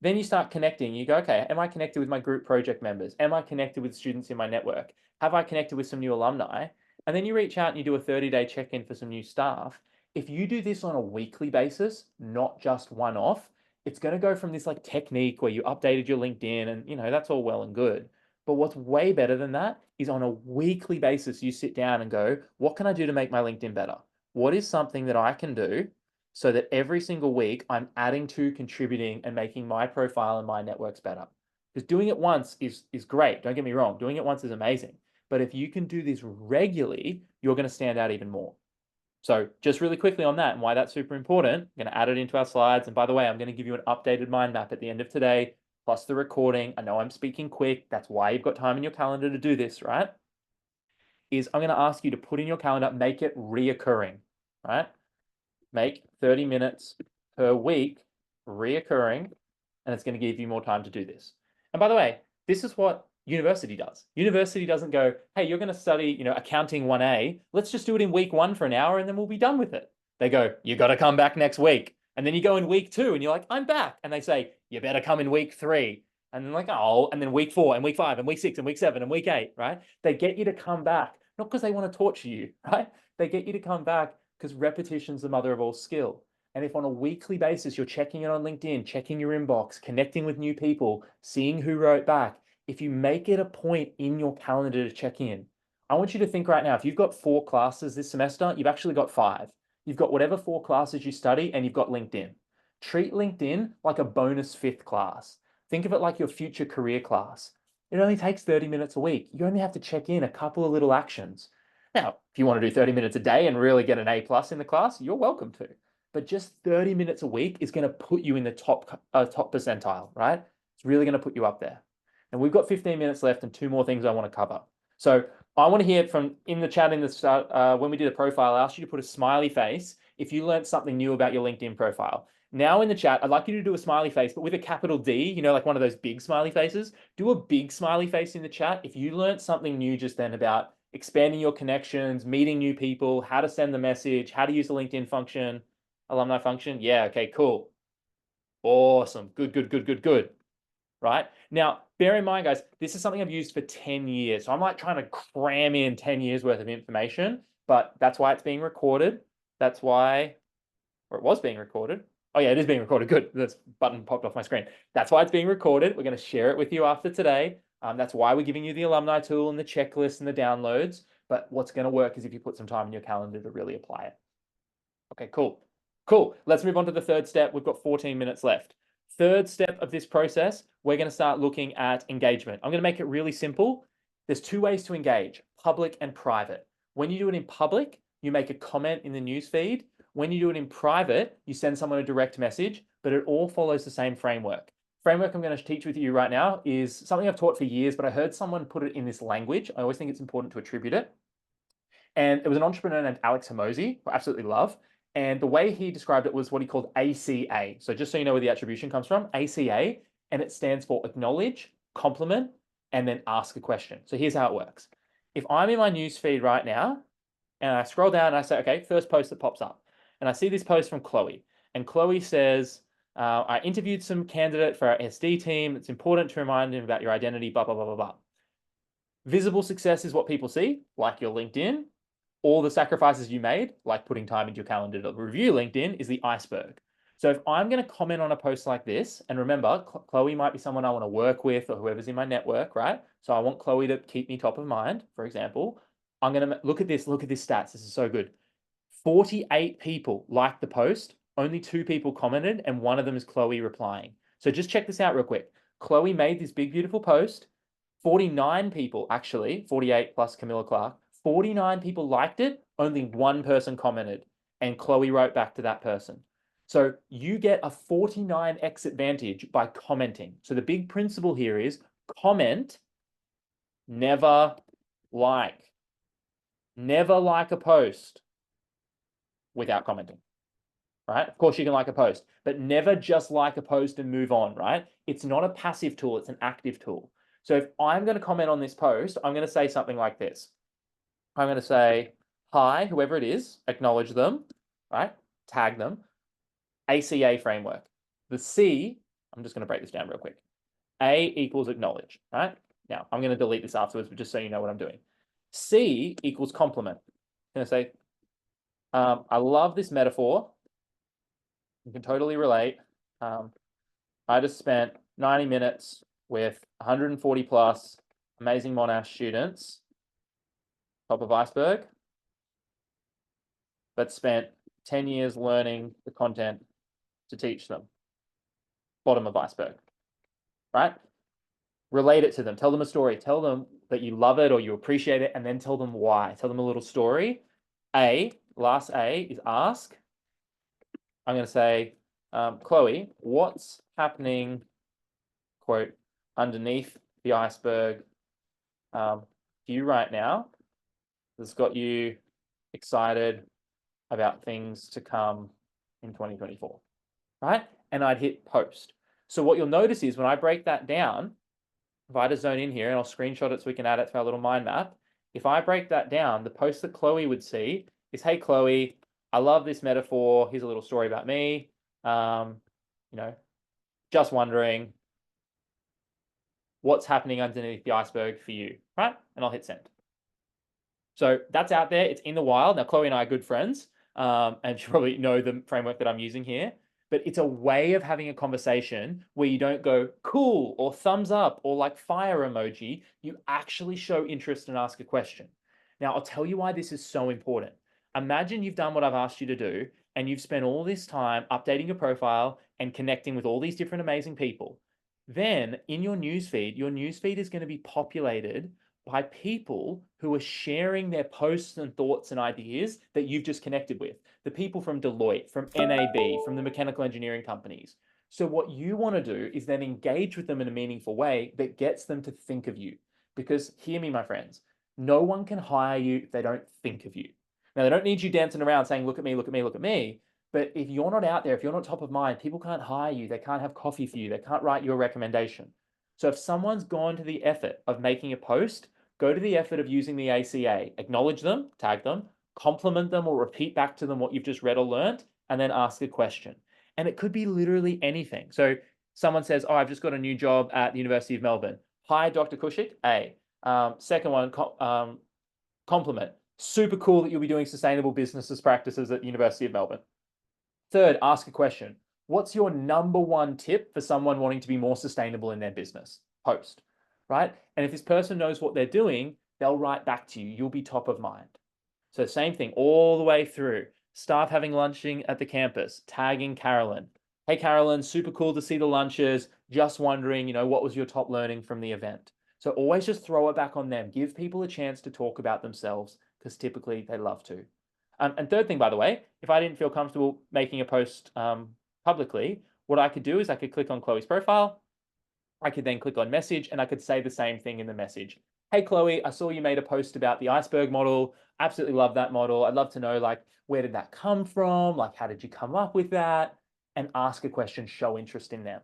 then you start connecting. You go, okay, am I connected with my group project members? Am I connected with students in my network? Have I connected with some new alumni? And then you reach out and you do a 30-day check-in for some new staff. If you do this on a weekly basis, not just one-off, it's going to go from this like technique where you updated your LinkedIn and, you know, that's all well and good. But what's way better than that is on a weekly basis, you sit down and go, what can I do to make my LinkedIn better? What is something that I can do so that every single week I'm adding to, contributing, and making my profile and my networks better? Because doing it once is great. Don't get me wrong. Doing it once is amazing. But if you can do this regularly, you're going to stand out even more. So just really quickly on that and why that's super important, I'm going to add it into our slides. And by the way, I'm going to give you an updated mind map at the end of today, plus the recording. I know I'm speaking quick. That's why you've got time in your calendar to do this, right? Is I'm going to ask you to put in your calendar, make it reoccurring, right? Make 30 minutes per week reoccurring, and it's going to give you more time to do this. And by the way, this is what university does. University doesn't go, hey, you're going to study, accounting 1A. Let's just do it in week 1 for an hour and then we'll be done with it. They go, you got to come back next week. And then you go in week 2 and you're like, I'm back. And they say, you better come in week 3. And then like, oh, and then week 4 and week 5 and week 6 and week 7 and week 8, right? They get you to come back, not because they want to torture you, right? They get you to come back because repetition's the mother of all skill. And if on a weekly basis, you're checking it on LinkedIn, checking your inbox, connecting with new people, seeing who wrote back, if you make it a point in your calendar to check in, I want you to think right now, if you've got 4 classes this semester, you've actually got 5. You've got whatever 4 classes you study and you've got LinkedIn. Treat LinkedIn like a bonus 5th class. Think of it like your future career class. It only takes 30 minutes a week. You only have to check in a couple of little actions. Now, if you want to do 30 minutes a day and really get an A+ in the class, you're welcome to. But just 30 minutes a week is going to put you in the top percentile, right? It's really going to put you up there. And we've got 15 minutes left and 2 more things I want to cover. So I want to hear from in the chat in the start, when we did a profile, I asked you to put a smiley face if you learned something new about your LinkedIn profile. Now in the chat, I'd like you to do a smiley face, but with a capital D, you know, like one of those big smiley faces. Do a big smiley face in the chat if you learned something new just then about expanding your connections, meeting new people, how to send the message, how to use the LinkedIn function, alumni function. Yeah, okay, cool. Awesome. Good, good, good, good, good. Right? Now, bear in mind, guys, this is something I've used for 10 years. So I'm like trying to cram in 10 years worth of information, but that's why it's being recorded. That's why, or it was being recorded. Oh yeah, it is being recorded. Good. This button popped off my screen. That's why it's being recorded. We're going to share it with you after today. That's why we're giving you the alumni tool and the checklist and the downloads. But what's going to work is if you put some time in your calendar to really apply it. Okay, cool. Cool. Let's move on to the third step. We've got 14 minutes left. Third step of this process, we're going to start looking at engagement. I'm going to make it really simple. There's two ways to engage, public and private. When you do it in public, you make a comment in the newsfeed. When you do it in private, you send someone a direct message, but it all follows the same framework. Framework I'm going to teach with you right now is something I've taught for years, but I heard someone put it in this language. I always think it's important to attribute it. And it was an entrepreneur named Alex Hormozi, who I absolutely love. And the way he described it was what he called ACA. So just so you know where the attribution comes from, ACA, and it stands for acknowledge, compliment, and then ask a question. So here's how it works. If I'm in my news feed right now, and I scroll down and I say, okay, first post that pops up. And I see this post from Chloe. And Chloe says, I interviewed some candidate for our SD team. It's important to remind him about your identity, blah, blah, blah, blah, blah. Visible success is what people see, like your LinkedIn. All the sacrifices you made, like putting time into your calendar to review LinkedIn, is the iceberg. So if I'm going to comment on a post like this, and remember, Chloe might be someone I want to work with or whoever's in my network, right? So I want Chloe to keep me top of mind, for example. I'm going to look at this stats. This is so good. 48 people liked the post, only 2 people commented, and one of them is Chloe replying. So just check this out real quick. Chloe made this big, beautiful post. 49 people, actually, 48 plus Camilla Clark, 49 people liked it, only 1 person commented, and Chloe wrote back to that person. So you get a 49x advantage by commenting. So the big principle here is comment, never like. Never like a post without commenting, right? Of course you can like a post, but never just like a post and move on, right? It's not a passive tool, it's an active tool. So if I'm going to comment on this post, I'm going to say something like this. I'm going to say, hi, whoever it is, acknowledge them, right? Tag them. ACA framework. The C, I'm just going to break this down real quick. A equals acknowledge, right? Now, I'm going to delete this afterwards, but just so you know what I'm doing. C equals compliment. I'm going to say, I love this metaphor. You can totally relate. I just spent 90 minutes with 140 plus amazing Monash students, top of iceberg, but spent 10 years learning the content to teach them, bottom of iceberg, right? Relate it to them, tell them a story, tell them that you love it or you appreciate it, and then tell them why. Tell them a little story. Last A is ask. I'm going to say, Chloe, what's happening, quote, underneath the iceberg to you right now that's got you excited about things to come in 2024, right? And I'd hit post. So what you'll notice is when I break that down, if I just zone in here and I'll screenshot it so we can add it to our little mind map. If I break that down, the post that Chloe would see is, hey, Chloe, I love this metaphor. Here's a little story about me. Just wondering what's happening underneath the iceberg for you, right? And I'll hit send. So that's out there. It's in the wild. Now, Chloe and I are good friends, and you probably know the framework that I'm using here. But it's a way of having a conversation where you don't go cool or thumbs up or like fire emoji. You actually show interest and ask a question. Now, I'll tell you why this is so important. Imagine you've done what I've asked you to do and you've spent all this time updating your profile and connecting with all these different amazing people. Then in your newsfeed is going to be populated by people who are sharing their posts and thoughts and ideas that you've just connected with. The people from Deloitte, from NAB, from the mechanical engineering companies. So what you want to do is then engage with them in a meaningful way that gets them to think of you. Because hear me, my friends, No one can hire you if they don't think of you. Now, they don't need you dancing around saying, look at me, look at me, look at me. But if you're not out there, if you're not top of mind, people can't hire you. They can't have coffee for you. They can't write you a recommendation. So if someone's gone to the effort of making a post, go to the effort of using the ACA, acknowledge them, tag them, compliment them, or repeat back to them what you've just read or learned, and then ask a question. And it could be literally anything. So someone says, oh, I've just got a new job at the University of Melbourne. Hi, Dr. Kushik. A. Second one, compliment. Super cool that you'll be doing sustainable businesses practices at the University of Melbourne. Third, ask a question. What's your number one tip for someone wanting to be more sustainable in their business? Post, right? And if this person knows what they're doing, they'll write back to you. You'll be top of mind. So same thing all the way through. Staff having lunching at the campus, tagging Carolyn. Hey, Carolyn, super cool to see the lunches. Just wondering, what was your top learning from the event? So always just throw it back on them. Give people a chance to talk about themselves because typically they love to. And third thing, by the way, if I didn't feel comfortable making a post publicly, what I could do is I could click on Chloe's profile. I could then click on message and I could say the same thing in the message. Hey, Chloe, I saw you made a post about the iceberg model. Absolutely love that model. I'd love to know, where did that come from? How did you come up with that? And ask a question, show interest in them.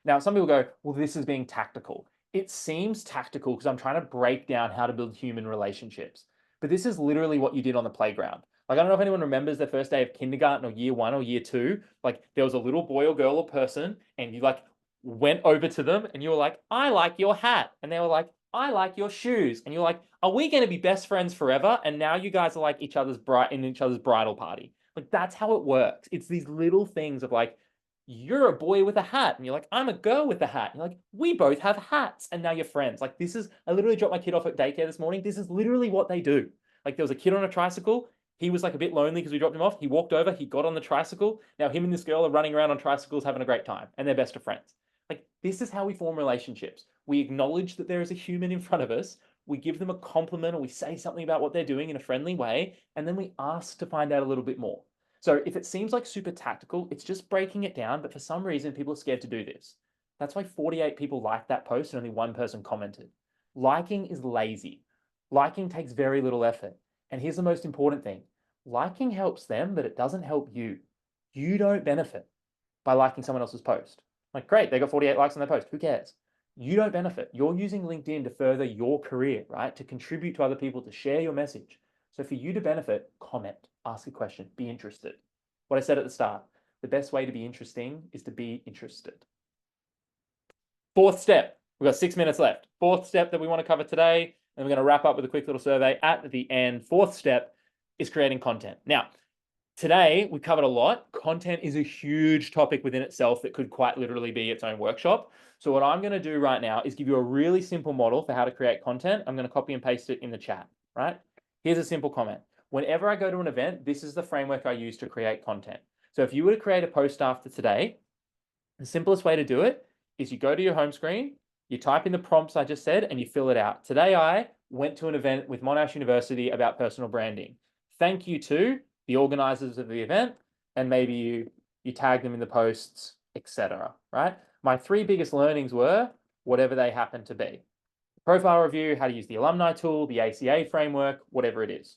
Now, some people go, well, this is being tactical. It seems tactical because I'm trying to break down how to build human relationships. But this is literally what you did on the playground. I don't know if anyone remembers their first day of kindergarten or year one or year two. There was a little boy or girl or person, and you went over to them and you were like, I like your hat. And they were like, I like your shoes. And you're like, are we going to be best friends forever? And now you guys are like each other's bridal party. That's how it works. It's these little things of you're a boy with a hat. And you're like, I'm a girl with a hat. And you're like, we both have hats. And now you're friends. I literally dropped my kid off at daycare this morning. This is literally what they do. There was a kid on a tricycle. He was a bit lonely because we dropped him off. He walked over, he got on the tricycle. Now him and this girl are running around on tricycles having a great time. And they're best of friends. This is how we form relationships. We acknowledge that there is a human in front of us. We give them a compliment or we say something about what they're doing in a friendly way. And then we ask to find out a little bit more. So if it seems like super tactical, it's just breaking it down. But for some reason, people are scared to do this. That's why 48 people liked that post and only one person commented. Liking is lazy. Liking takes very little effort. And here's the most important thing. Liking helps them, but it doesn't help you. You don't benefit by liking someone else's post. Great, they got 48 likes on their post. Who cares? You don't benefit. You're using LinkedIn to further your career, right? To contribute to other people, to share your message. So for you to benefit, comment, ask a question, be interested. What I said at the start, the best way to be interesting is to be interested. Fourth step, we've got 6 minutes left. Fourth step that we want to cover today, and we're going to wrap up with a quick little survey at the end. Fourth step is creating content. Now, today, we covered a lot. Content is a huge topic within itself that could quite literally be its own workshop. So what I'm going to do right now is give you a really simple model for how to create content. I'm going to copy and paste it in the chat, right? Here's a simple comment. Whenever I go to an event, this is the framework I use to create content. So if you were to create a post after today, the simplest way to do it is you go to your home screen, you type in the prompts I just said, and you fill it out. Today, I went to an event with Monash University about personal branding. Thank you to the organizers of the event, and maybe you tag them in the posts, etc. Right? My 3 biggest learnings were whatever they happen to be. Profile review, how to use the alumni tool, the ACA framework, whatever it is.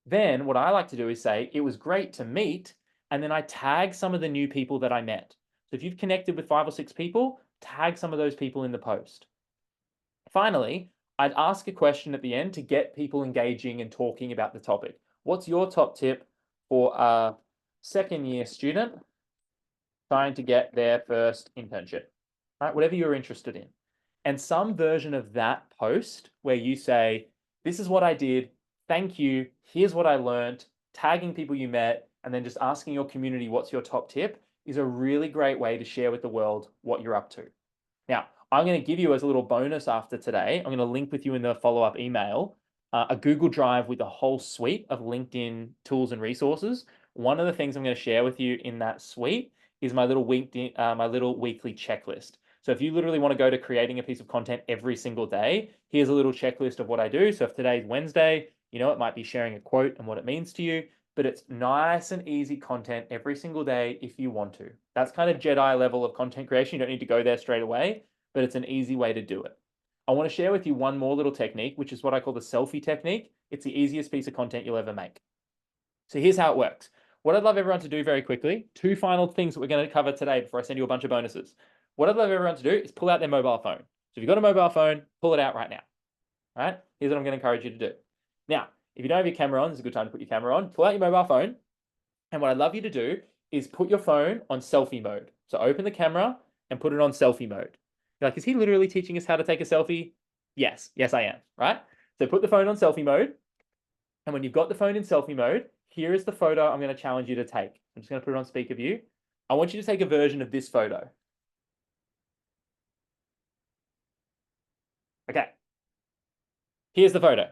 Then what I like to do is say, it was great to meet, and then I tag some of the new people that I met. So if you've connected with 5 or 6 people, tag some of those people in the post. Finally, I'd ask a question at the end to get people engaging and talking about the topic. What's your top tip for a second-year student trying to get their first internship, right? Whatever you're interested in. And some version of that post where you say, this is what I did, thank you, here's what I learned, tagging people you met, and then just asking your community what's your top tip is a really great way to share with the world what you're up to. Now, I'm going to give you as a little bonus after today, I'm going to link with you in the follow-up email, a Google Drive with a whole suite of LinkedIn tools and resources. One of the things I'm going to share with you in that suite is my little weekly checklist. So if you literally want to go to creating a piece of content every single day, here's a little checklist of what I do. So if today's Wednesday, it might be sharing a quote and what it means to you, but it's nice and easy content every single day if you want to. That's kind of Jedi level of content creation. You don't need to go there straight away, but it's an easy way to do it. I want to share with you one more little technique, which is what I call the selfie technique. It's the easiest piece of content you'll ever make. So here's how it works. What I'd love everyone to do very quickly, two final things that we're going to cover today before I send you a bunch of bonuses. What I'd love everyone to do is pull out their mobile phone. So if you've got a mobile phone, pull it out right now. All right, here's what I'm going to encourage you to do. Now, if you don't have your camera on, this is a good time to put your camera on. Pull out your mobile phone. And what I'd love you to do is put your phone on selfie mode. So open the camera and put it on selfie mode. You're like, is he literally teaching us how to take a selfie? Yes, I am, right? So put the phone on selfie mode. And when you've got the phone in selfie mode, here is the photo I'm going to challenge you to take. I'm just going to put it on speaker view. I want you to take a version of this photo. Okay. Here's the photo.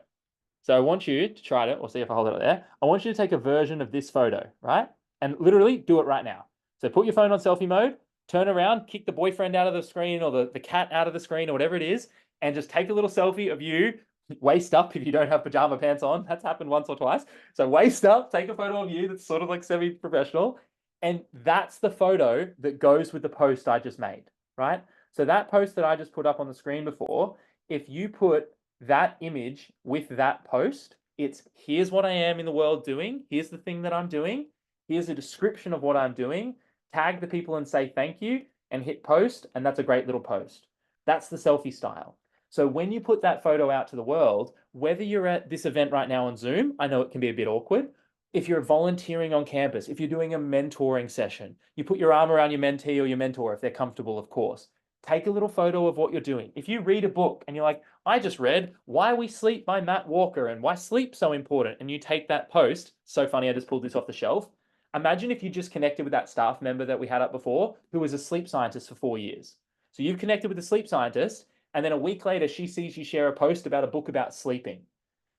So I want you to try it, or see if I hold it up there. I want you to take a version of this photo, right? And literally do it right now. So put your phone on selfie mode, turn around, kick the boyfriend out of the screen or the cat out of the screen or whatever it is, and just take a little selfie of you, waist up if you don't have pajama pants on. That's happened once or twice. So waist up, take a photo of you that's sort of like semi-professional. And that's the photo that goes with the post I just made, right? So that post that I just put up on the screen before, if you put that image with that post, it's here's what I am in the world doing. Here's the thing that I'm doing. Here's a description of what I'm doing. Tag the people and say thank you and hit post. And that's a great little post. That's the selfie style. So when you put that photo out to the world, whether you're at this event right now on Zoom, I know it can be a bit awkward. If you're volunteering on campus, if you're doing a mentoring session, you put your arm around your mentee or your mentor if they're comfortable, of course. Take a little photo of what you're doing. If you read a book and you're like, I just read Why We Sleep by Matt Walker and why sleep's so important, and you take that post, so funny, I just pulled this off the shelf. Imagine if you just connected with that staff member that we had up before who was a sleep scientist for 4 years. So you've connected with the sleep scientist, and then a week later, she sees you share a post about a book about sleeping.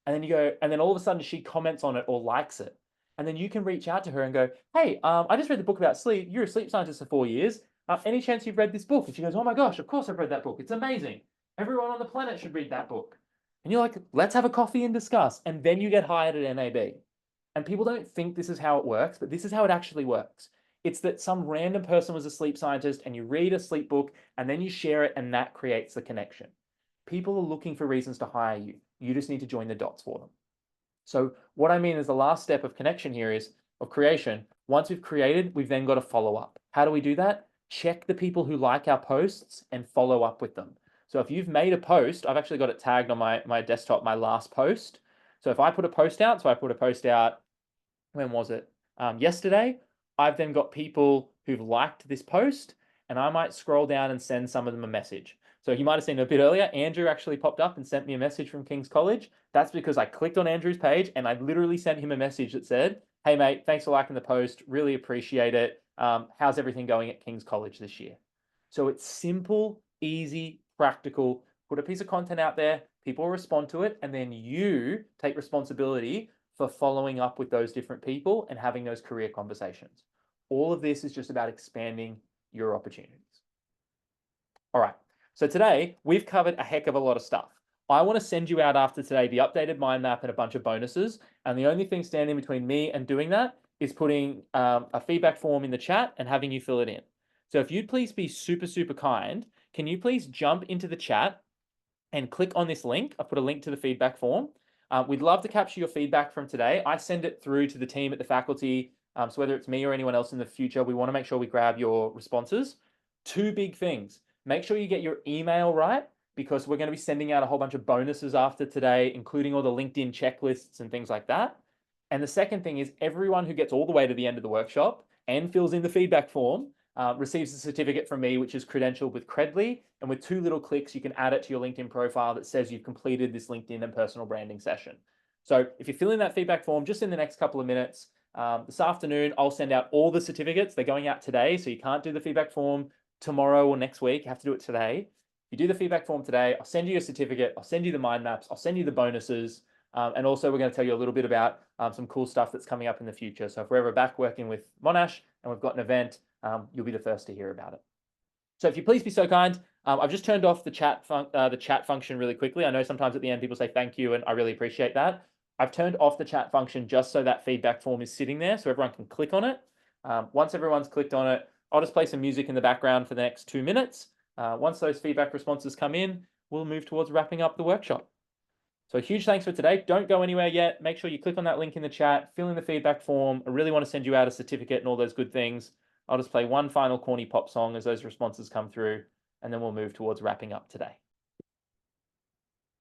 And then you go, and then all of a sudden she comments on it or likes it. And then you can reach out to her and go, hey, I just read the book about sleep. You're a sleep scientist for 4 years. Any chance you've read this book? And she goes, oh my gosh, of course I've read that book. It's amazing. Everyone on the planet should read that book. And you're like, let's have a coffee and discuss. And then you get hired at NAB. And people don't think this is how it works, but this is how it actually works. It's that some random person was a sleep scientist and you read a sleep book and then you share it and that creates the connection. People are looking for reasons to hire you. You just need to join the dots for them. So what I mean is the last step of connection here is of creation. Once we've created, we've then got to follow up. How do we do that? Check the people who like our posts and follow up with them. So if you've made a post, I've actually got it tagged on my desktop, my last post. So if I put a post out, when was it? Yesterday, I've then got people who've liked this post and I might scroll down and send some of them a message. So you might have seen a bit earlier, Andrew actually popped up and sent me a message from King's College. That's because I clicked on Andrew's page and I literally sent him a message that said, hey mate, thanks for liking the post. Really appreciate it. How's everything going at King's College this year? So it's simple, easy, practical. Put a piece of content out there, people respond to it, and then you take responsibility for following up with those different people and having those career conversations. All of this is just about expanding your opportunities. All right, so today we've covered a heck of a lot of stuff. I want to send you out after today the updated mind map and a bunch of bonuses. And the only thing standing between me and doing that is putting a feedback form in the chat and having you fill it in. So if you'd please be super, super kind, can you please jump into the chat and click on this link? I've put a link to the feedback form. We'd love to capture your feedback from today. I send it through to the team at the faculty. So whether it's me or anyone else in the future, we want to make sure we grab your responses. Two big things. Make sure you get your email right, because we're going to be sending out a whole bunch of bonuses after today, including all the LinkedIn checklists and things like that. And the second thing is everyone who gets all the way to the end of the workshop and fills in the feedback form receives a certificate from me, which is credentialed with Credly. And with 2 little clicks, you can add it to your LinkedIn profile that says you've completed this LinkedIn and personal branding session. So if you fill in that feedback form just in the next couple of minutes, this afternoon, I'll send out all the certificates. They're going out today, so you can't do the feedback form tomorrow or next week. You have to do it today. If you do the feedback form today, I'll send you a certificate. I'll send you the mind maps. I'll send you the bonuses. And also we're going to tell you a little bit about some cool stuff that's coming up in the future. So if we're ever back working with Monash and we've got an event, you'll be the first to hear about it. So if you please be so kind, I've just turned off the chat function really quickly. I know sometimes at the end people say thank you, and I really appreciate that. I've turned off the chat function just so that feedback form is sitting there so everyone can click on it. Once everyone's clicked on it, I'll just play some music in the background for the next 2 minutes. Once those feedback responses come in, we'll move towards wrapping up the workshop. So huge thanks for today. Don't go anywhere yet. Make sure you click on that link in the chat, fill in the feedback form. I really want to send you out a certificate and all those good things. I'll just play one final corny pop song as those responses come through, and then we'll move towards wrapping up today.